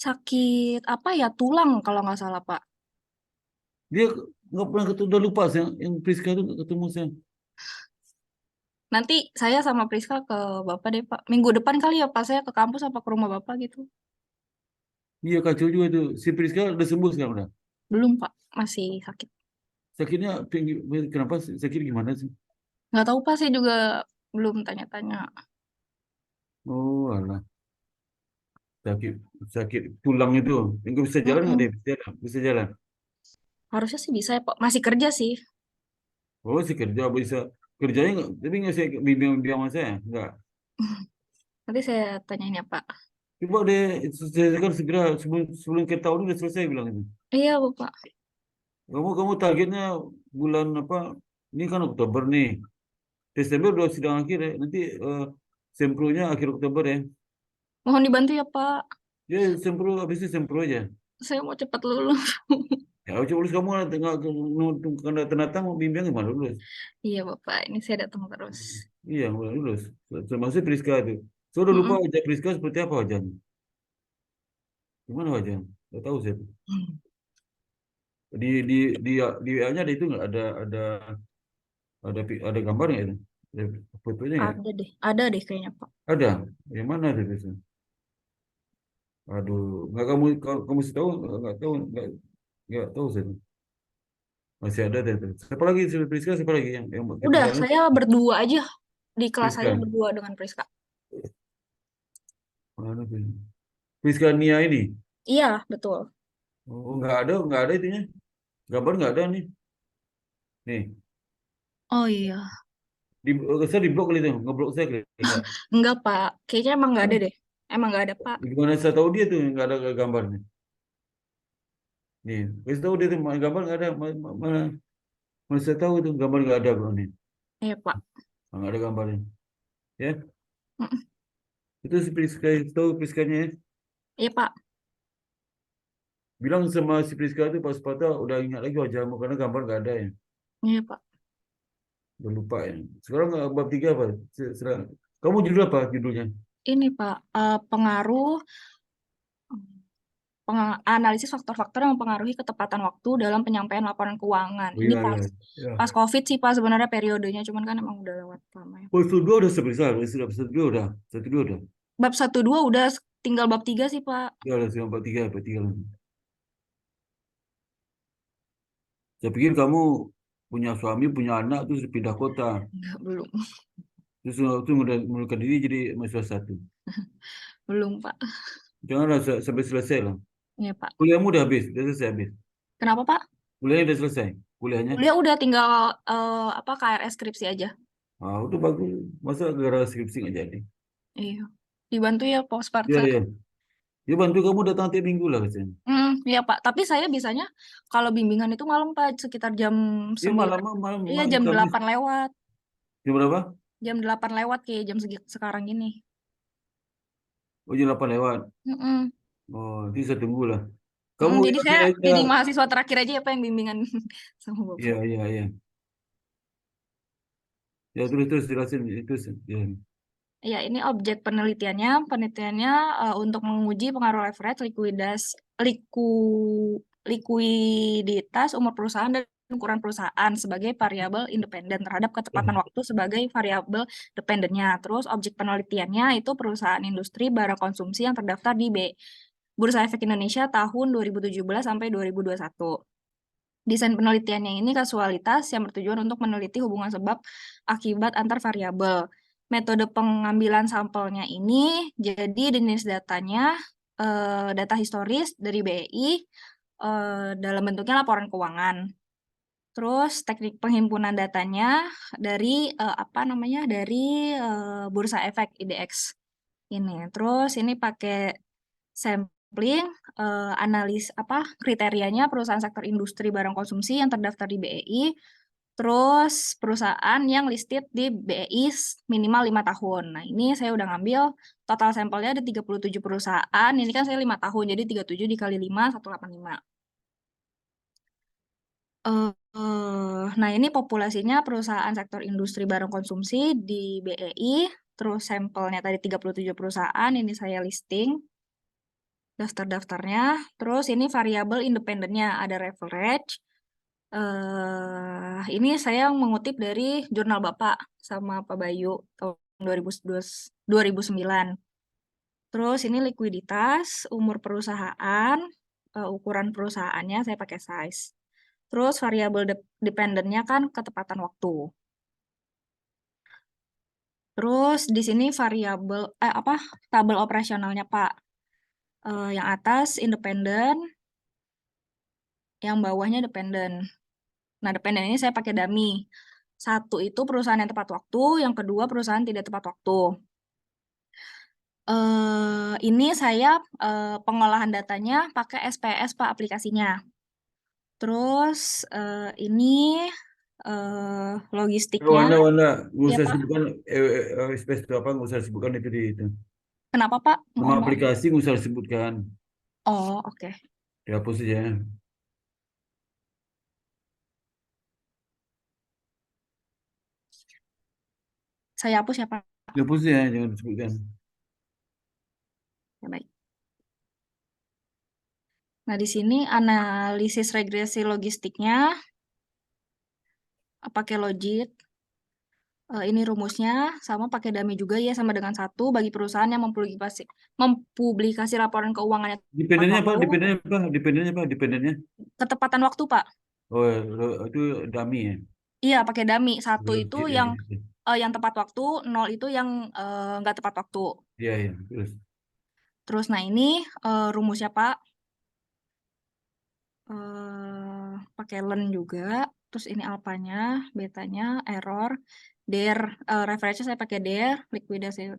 Sakit apa ya? Tulang kalau nggak salah, Pak. Dia nggak pernah ketemu, udah lupa saya. Yang Priska itu nggak ketemu saya. Nanti saya sama Priska ke Bapak deh, Pak. Minggu depan kali ya, Pak, saya ke kampus apa ke rumah Bapak gitu. Iya kacau juga tuh. Si Priska udah sembuh sekarang udah. Belum, Pak. Masih sakit. Sakitnya kenapa sakit gimana sih? Nggak tahu, Pak. Saya juga belum tanya-tanya. Oh alah, sakit sakit tulang itu. Enggak bisa jalan nggak Mm-mm. deh? Bisa jalan. Bisa jalan. Harusnya sih bisa ya, Pak. Masih kerja sih. Oh sih kerja bisa. Kerjanya nggak, tapi nggak saya bimbing sama saya. Nggak. Nanti saya tanyain ya, Pak. Coba deh selesaikan segera sebelum kita tahun udah selesai bilang itu. Iya, Bapak. Kamu targetnya bulan apa? Ini kan Oktober nih. Desember udah sidang akhir ya. Nanti sempronya akhir Oktober ya. Mohon dibantu ya, Pak. Ya sempro, habis itu sempro aja. Saya mau cepat lulus. Ya coba lulus kamu tengah kena datang mau bimbing gimana lulus? Iya, Bapak. Ini saya datang terus. Iya, nggak lulus. Termasuk Priska itu. Saya udah lupa Mm-mm. wajah Priska seperti apa wajahnya. Gimana wajahnya? Nggak tahu saya. Di di di di WA-nya ada itu nggak ada gambarnya itu? Ada fotonya nggak? Ada deh kayaknya, Pak. Ada. Yang mana ada itu? Aduh, nggak kamu sih tahu nggak tahu saya. Masih ada deh. Siapa lagi si Priska? Siapa lagi yang tipe Udah, kalian? saya berdua aja. Di kelas saya Priska. berdua dengan Priska. Mana tuh? Priska Nia ini. Iya, betul. Oh, nggak ada itunya. Gambar nggak ada nih. Nih, Oh iya. saya di blok kali itu, ngeblok saya kali. Enggak. Enggak, Pak. Kayaknya emang nggak ada deh. Emang nggak ada, Pak. Gimana saya tahu dia tuh nggak ada gambarnya. Nih, saya tahu dia tuh gambar nggak ada. Mana saya tahu tuh gambar nggak ada bro nih. Iya, Pak. Nggak ada gambarnya. Ya, Mm-mm. itu si Priska, tahu Priskanya ya. Iya, Pak. Bilang sama si Priska itu pas patah udah ingat lagi wajahmu karena gambar nggak ada ya. Iya, Pak. Udah lupa ya. Sekarang bab 3 apa? Kamu judul apa judulnya? Ini, Pak. Analisis faktor-faktor yang mempengaruhi ketepatan waktu dalam penyampaian laporan keuangan. Oh Ini iya, iya. Ya. pas COVID sih, Pak, sebenarnya periodenya. Cuman kan emang udah lewat lama ya. Oh, itu dua udah sebesar, satu dua udah, satu dua udah. Bab 1-2 udah, tinggal bab 3 sih, Pak. Ya udah, bab 3, bab 3 lagi. Saya pikir kamu punya suami, punya anak, terus pindah kota. Enggak, belum. Terus itu mengundurkan diri jadi mahasiswa satu. Belum, Pak. Janganlah sampai selesai lah. Iya, Pak. Kuliahmu udah habis, udah selesai habis. Kenapa, Pak? Kuliahnya udah selesai, kuliahnya. Kuliah udah tinggal KRS skripsi aja. Ah, udah bagus. Masa gara-gara skripsi nggak jadi? Iya. Dibantu ya, Pak Iya, Sparta. iya. Ya bantu kamu datang tiap minggu lah katanya. Iya, Pak. Tapi saya bisanya kalau bimbingan itu malam, Pak, sekitar jam Iya 9. malam Iya, jam Kamis. 8 lewat. Jam berapa? Jam 8 lewat kayak jam sekarang ini. Oh, jam 8 lewat. Mm-mm. Oh, nanti saya tunggu lah. Kamu Jadi ya, saya ya, jadi mahasiswa terakhir aja ya, Pak, yang bimbingan sama iya, Bapak. iya, iya. Ya terus jelasin itu. Ya. Ya, ini objek penelitiannya. Penelitiannya untuk menguji pengaruh leverage, likuiditas, umur perusahaan, dan ukuran perusahaan sebagai variabel independen terhadap ketepatan waktu sebagai variabel dependennya. Terus objek penelitiannya itu perusahaan industri barang konsumsi yang terdaftar di Bursa Efek Indonesia tahun 2017 sampai 2021. Desain penelitiannya ini kasualitas yang bertujuan untuk meneliti hubungan sebab akibat antar variabel. Metode pengambilan sampelnya ini jadi jenis datanya data historis dari BEI dalam bentuknya laporan keuangan. Terus teknik penghimpunan datanya dari Bursa Efek IDX ini. Terus ini pakai sampling, kriterianya perusahaan sektor industri barang konsumsi yang terdaftar di BEI, terus perusahaan yang listed di BEI minimal 5 tahun. Nah, ini saya udah ngambil total sampelnya ada 37 perusahaan. Ini kan saya 5 tahun, jadi 37 dikali 5, 185. Nah, ini populasinya perusahaan sektor industri barang konsumsi di BEI, terus sampelnya tadi 37 perusahaan, ini saya listing daftar-daftarnya. Terus ini variabel independennya, ada leverage. Ini saya mengutip dari jurnal Bapak sama Pak Bayu tahun 2009. Terus ini likuiditas, umur perusahaan, ukuran perusahaannya saya pakai size. Terus variabel dependennya kan ketepatan waktu. Terus di sini variabel tabel operasionalnya Pak. Yang atas independen, yang bawahnya dependen. Nah, dependen ini saya pakai dummy. Satu itu perusahaan yang tepat waktu, yang kedua perusahaan tidak tepat waktu. Ini saya pengolahan datanya pakai SPS Pak aplikasinya. Terus ini logistiknya. Wanda, nggak Iya, usah Pak. sebutkan space itu apa, nggak usah sebutkan itu di itu. Kenapa, Pak? Nama Mohon maaf. aplikasi nggak usah disebutkan. Oh, oke. Dihapus saja. Saya hapus ya, Pak. Dihapus ya, jangan disebutkan. Ya, baik. Nah, di sini analisis regresi logistiknya pakai Logit. Ini rumusnya sama pakai dummy juga ya, sama dengan 1 bagi perusahaan yang mempublikasi laporan keuangannya tepat Dependennya apa? waktu, Dependennya apa? Dependennya apa? Dependennya? ketepatan waktu, Pak. Oh, itu dummy ya. Iya, pakai dummy. 1 itu Logit ya. yang tepat waktu, 0 itu yang nggak tepat waktu. Iya, iya. Terus. Terus, nah ini rumusnya, Pak. Pakai len juga. Terus ini alfanya, betanya, error, referensinya saya pakai likuidasi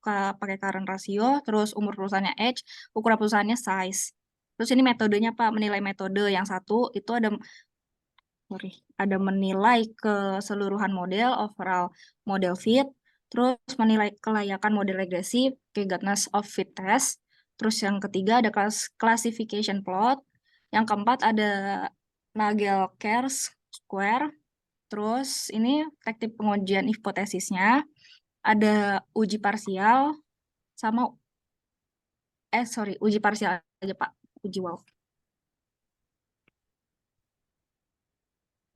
pakai current ratio, terus umur perusahaannya age, ukuran perusahaannya size. Terus ini metodenya, Pak, menilai metode. Yang 1 itu ada menilai keseluruhan model, overall model fit, terus menilai kelayakan model regresi, Gaudens of fit test. Terus yang ketiga ada classification plot. Yang keempat ada Nagelker's square. Terus ini teknik pengujian hipotesisnya. Ada uji parsial sama uji parsial aja, Pak. Uji wow.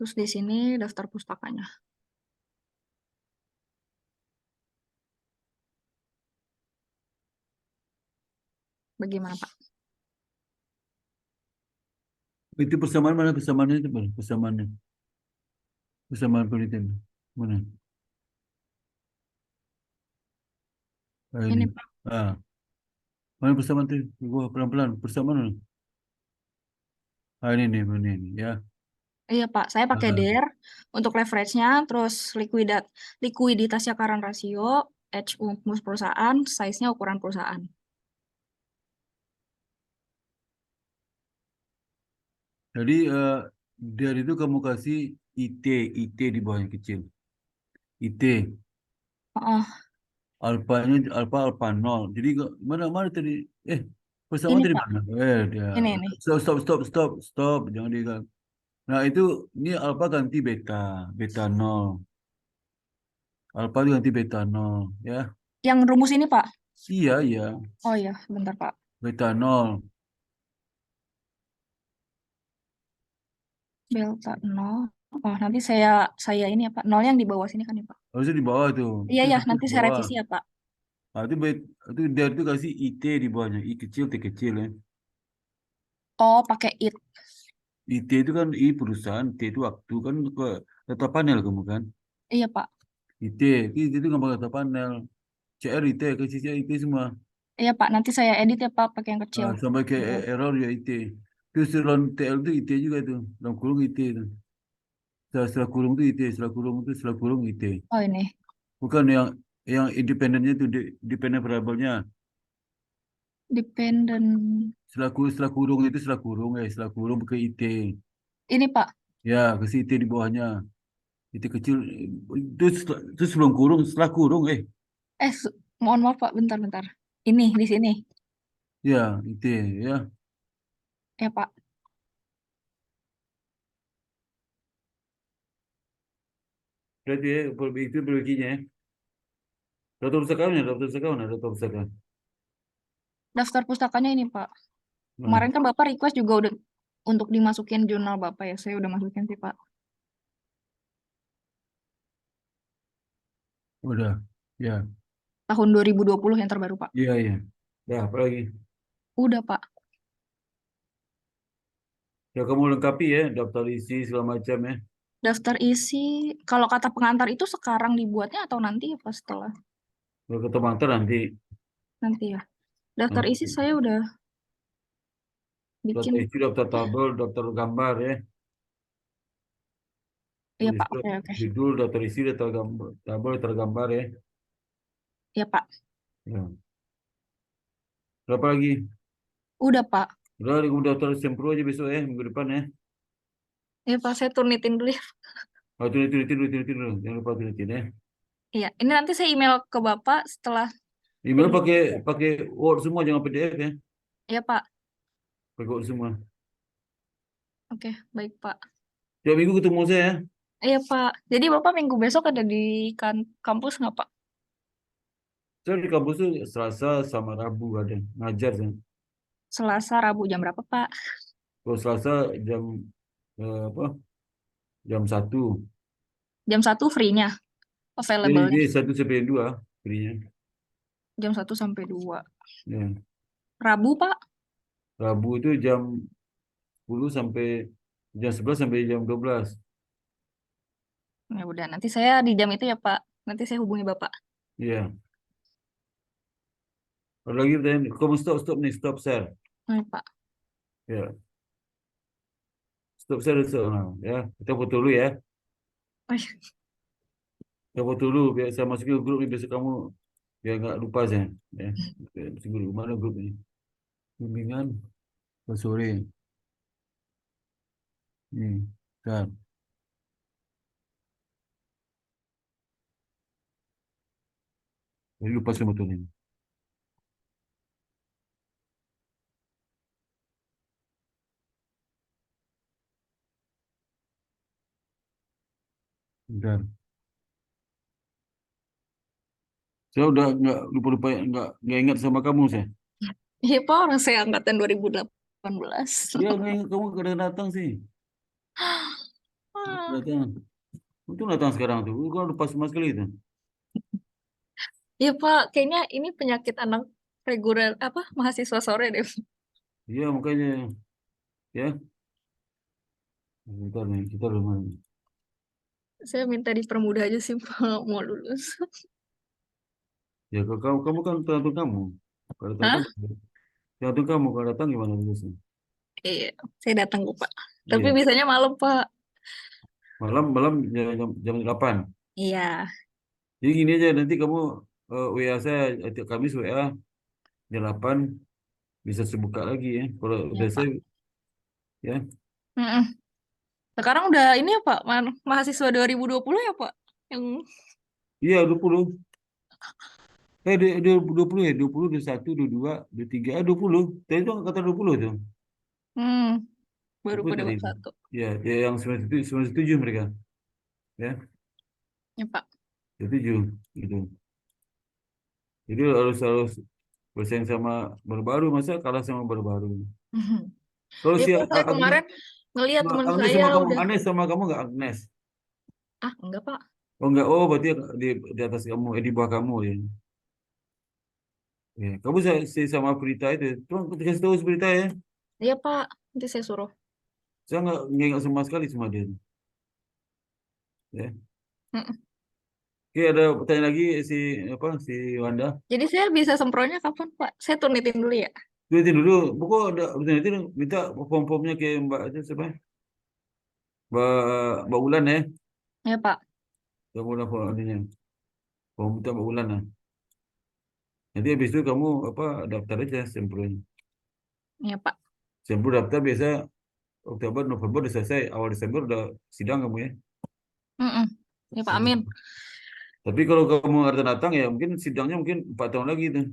Terus di sini daftar pustakanya. Bagaimana, Pak? Itu persamaan mana? Persamaannya itu mana? Persamaannya. Persamaan penelitian. Mana? Ini, Pak. Mana persamaan itu? Gua pelan-pelan. Persamaan mana? Ini nih, ya. Iya, Pak. Saya pakai untuk leverage-nya, terus likuiditasnya current ratio, H umur perusahaan, size-nya ukuran perusahaan. Jadi dari itu kamu kasih IT di bawahnya kecil. IT. Alpha 0. Jadi mana tadi? Persamaan Ini, tadi Pak. mana? Dia. Ini. Stop. Jangan diingat. Nah, ini alpha ganti beta 0. Alpha itu ganti beta 0, ya. Yang rumus ini, Pak? Iya. Oh iya, bentar, Pak. Beta 0. Delta 0. Oh, nanti saya ini ya, Pak. 0 yang di bawah sini kan ya, Pak? Harusnya di bawah tuh. Iya, Itu ya, satu nanti di saya bawah. revisi ya, Pak. Nah, itu dari itu kasih IT di bawahnya. I kecil, T kecil ya. Oh, pakai it. IT itu kan I perusahaan, T itu waktu kan ke data panel kamu kan. Iya, Pak. IT itu nggak data panel. CR IT kasih CR IT semua. Iya, Pak. Nanti saya edit ya, Pak, pakai yang kecil. Sampai ke error ya IT. Terus setelah TL itu IT juga itu. Dalam kurung IT itu. Setelah kurung itu IT, setelah kurung IT. Oh, ini. Bukan yang independennya itu dependent variabelnya. Dependent. Setelah kurung itu setelah kurung ke IT. Ini, Pak. Ya, kasih IT di bawahnya. IT kecil itu sebelum kurung, setelah kurung Mohon maaf, Pak. Bentar. Ini di sini. Ya, IT ya. Ya, Pak. Berarti itu perbaginya ya. Daftar pustaka. Daftar pustakanya ini, Pak. Nah, Kemarin kan Bapak request juga udah untuk dimasukin jurnal Bapak ya. Saya udah masukin sih, Pak. udah, ya. Tahun 2020 yang terbaru, Pak. Iya. Ya, apa lagi? Udah, Pak. Ya, kamu lengkapi ya, daftar isi segala macam ya. Daftar isi, kalau kata pengantar itu sekarang dibuatnya atau nanti apa setelah? Kalau ketemu antar nanti. Nanti ya. Daftar isi saya udah bikin. Daftar isi, daftar tabel, daftar gambar ya. Iya, Pak. Oke. Judul, daftar isi, daftar gambar, tabel, daftar gambar ya. Iya, Pak. Ya. Berapa lagi? Udah, Pak. Udah, kamu daftar sempro aja besok ya, minggu depan ya. Iya, Pak. Saya turnitin dulu ya. Tulitin dulu. Jangan lupa tulitin ya. Iya. Ini nanti saya email ke Bapak setelah Email Kayak gitu. pakai Word semua, jangan PDF ya. Iya, Pak. Pakai Word semua. Oke, baik, Pak. Tiap minggu ketemu saya ya. Iya, Pak. Jadi Bapak minggu besok ada di kampus nggak, Pak? Saya di kampus tuh Selasa sama Rabu ada ngajar saya. Selasa, Rabu jam berapa, Pak? Kalau Selasa jam apa? Jam 1. Jam 1 free-nya, Jadi available-nya. 1 sampai 2 free-nya. Jam 1 sampai 2. Ya. Rabu, Pak? Rabu itu jam 10 sampai jam 11 sampai jam 12. Ya udah, nanti saya di jam itu ya, Pak. Nanti saya hubungi Bapak. Iya. Ada lagi pertanyaan. Kamu stop nih, stop share. Nah, Pak. Ya, stop share stop. Nah, ya, kita foto dulu ya. Oh, iya. Kita foto dulu biar saya masukin ke grup ni besok kamu biar nggak lupa saya. Ya, masukin grup mana grup ni? Bimbingan sore. Kan. Jadi lupa saya foto ni. Bentar. Saya udah nggak nggak ingat sama kamu saya. Iya, Pak, orang saya angkatan 2018. Ya nggak ingat kamu kadang datang sih. Ah, Datang. Itu datang sekarang tuh. Kau lupa sama sekali tuh. Iya, Pak, kayaknya ini penyakit anak reguler apa mahasiswa sore deh. Iya makanya ya. Bentar nih kita lumayan. Saya minta dipermudah aja sih, Pak, mau lulus. Ya kamu kan tergantung kamu. Kalau Hah? datang tergantung kamu kalau datang gimana biasanya? Iya, saya datang kok, Pak. Tapi Iya. bisanya malam, Pak. Malam jam 8. Iya, Jadi gini aja nanti kamu WA saya tiap Kamis WA jam 8 bisa sebuka lagi ya. Kalau iya, udah Pak. saya ya. Mm-mm. Sekarang udah ini ya, Pak, mahasiswa 2020 ya, Pak? Yang Iya 20. 20 ya, 20, 21, 22, 23, 20. Tadi itu kata 20 tuh. baru 20 pada tadi. 21. Ya, ya yang 97 mereka. Ya, Ya, Pak. 97 gitu. Jadi harus bersaing sama baru-baru, masa kalah sama baru-baru. Kalau Ya, si Pak, saya kemarin ngeliat teman Agnes saya sama kamu, udah. Agnes sama kamu nggak Agnes? Ah, enggak, Pak. Oh enggak, oh berarti di atas kamu, di bawah kamu ya. Ya. Kamu sama Prita itu, cuma kasih tahu Prita ya. Iya, Pak. Nanti saya suruh. Saya nggak ingat sama sekali sama dia. Ya. Mm-mm. Oke, ada pertanyaan lagi si Wanda. Jadi saya bisa sempronya kapan, Pak? Saya tunitin dulu ya. Lihatin dulu, pokok ada pertanyaan itu minta form-formnya ke Mbak itu siapa? Mbak Ulan ya. Ya, Pak. Mbak Ulan form minta Mbak Ulan lah. Nanti habis itu kamu daftar aja sampelnya. Ya, Pak. Sampel daftar biasa Oktober, November udah selesai, awal Desember udah sidang kamu ya. Mm-mm. Ya, Pak. Amin. Tapi kalau kamu nggak datang ya mungkin sidangnya mungkin 4 tahun lagi tuh.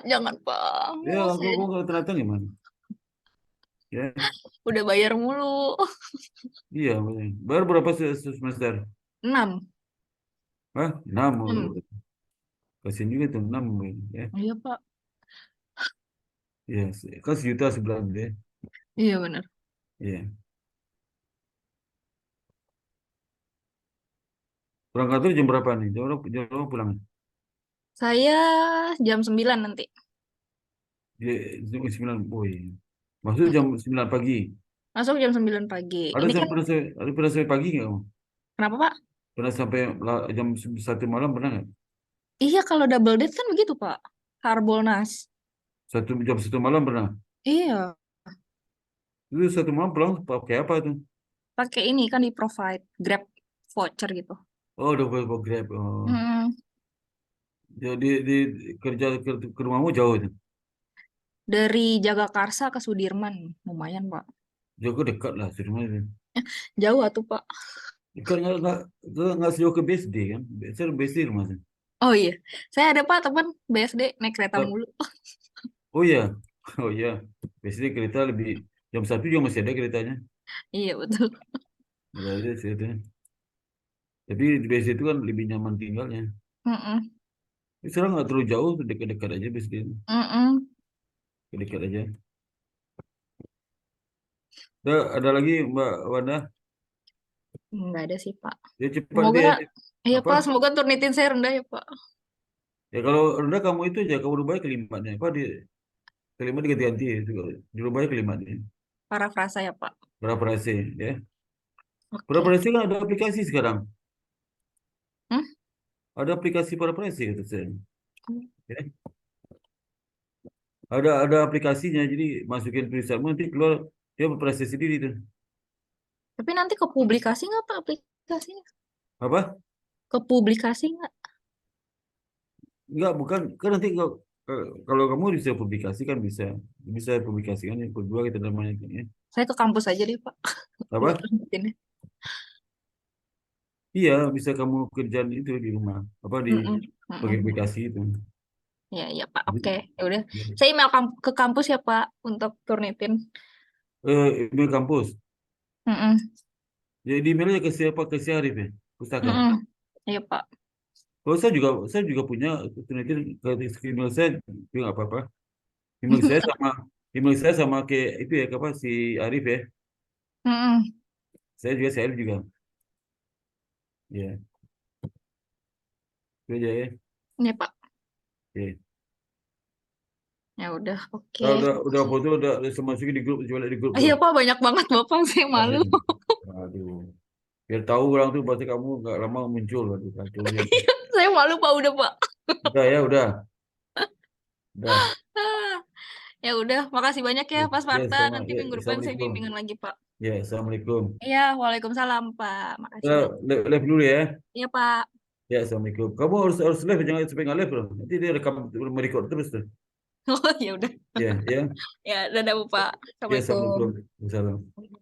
Jangan, Pak. Ya, Mau kalau saya kamu nggak datang gimana? Ya, udah bayar mulu. iya. Baru berapa semester? 6. Hah? 6. Kasian juga tuh 6. Ya, Iya, Pak. ya. Kan 1.000.000 sebulan deh. Iya, benar. Iya. Pulang kantor jam berapa nih? Jam berapa pulang? Saya jam 9 nanti. Jam 9. Oh iya. Maksudnya jam 9 pagi. Masuk jam 9 pagi. Ada Ini saya kan, pernah sampai pagi nggak kamu? kenapa, Pak? Pernah sampai jam 1 malam pernah nggak? Iya, kalau double date kan begitu, Pak. Harbolnas. Jam 1 malam pernah? Iya, Itu 1 malam pulang pakai apa tuh? pakai ini kan di provide Grab voucher gitu. Oh, udah bawa Grab. Oh. Mm, Jadi kerja ke rumahmu jauh itu. Dari Jagakarsa ke Sudirman, lumayan, Pak. Jauh ke dekat lah di rumah itu. Jauh atuh, Pak. Dekat nggak sejauh ke BSD kan? Saya BSD rumah saya. Oh iya, saya ada Pak teman BSD naik kereta Eh, mulu. Oh iya, oh iya. Biasanya kereta lebih jam 1 juga masih ada keretanya. Iya betul. Ada kereta. Tapi di BSD itu kan lebih nyaman tinggalnya. Mm-mm. Sekarang nggak terlalu jauh, dekat-dekat aja BSD. Mm-mm. Dekat aja. Ada lagi Mbak Wanda? Nggak ada sih Pak. Ya cepat Semoga, deh. iya Apa? Pak, semoga turnitin saya rendah ya Pak. Ya kalau rendah kamu itu aja, kamu rubah kalimatnya. Apa di kalimat diganti-ganti itu, dirubah kalimatnya. Parafrasa ya Pak. Paraphrase ya. Oke. Paraphrase kan ada aplikasi sekarang. Hmm? Ada aplikasi paraphrase kata saya. Hmm. Ya. Ada aplikasinya, jadi masukin tulisanmu nanti keluar dia paraphrase sendiri tuh. Tapi nanti ke publikasi nggak Pak aplikasinya? Apa? Ke publikasi nggak? Enggak, bukan. Kan nanti kalau kamu bisa publikasi kan bisa publikasikan yang kedua kita namanya ya. Saya ke kampus aja deh Pak. Apa? Buat lanjutinnya. Iya, bisa kamu kerjaan itu di rumah. Apa di Mm-mm. pakai Mm-mm. aplikasi itu. Ya, ya Pak. Jadi, Oke, ya udah. ya. Saya email ke kampus ya Pak untuk turnitin. Email kampus. Mm-mm. Jadi emailnya ke siapa? Ke si Arif ya? Pustaka. Mm-mm. Iya Pak. Oh, saya juga punya opportunity ke email saya juga nggak apa-apa. Email saya sama kayak itu ya apa si Arif ya. Mm-mm. Saya juga si Arif juga. Ya, itu aja ya. Iya Pak. Oke. Ya udah, oke. Udah foto udah saya masukin di grup, coba lihat di grup tuh. Iya Pak, banyak banget Bapak, saya malu. Aduh. Biar tahu orang tuh berarti kamu nggak lama muncul. Aduh, kacau ya. Saya malu Pak, udah Pak. Udah ya, udah. Ah, ya udah, makasih banyak ya Pak Ya, Sparta. sama. Nanti Ya, minggu depan saya assalamualaikum. bimbingan lagi Pak. Ya, assalamualaikum. Iya, waalaikumsalam Pak. Makasih Ya, banyak. live dulu ya. Iya Pak. Ya, assalamualaikum. Kamu harus live, jangan sampai nggak live loh. Nanti dia rekam merecord terus tuh. Oh ya udah. Ya, ya, Ya, dadah Bu Pak. ya, Assalamualaikum. assalamualaikum. Assalamualaikum.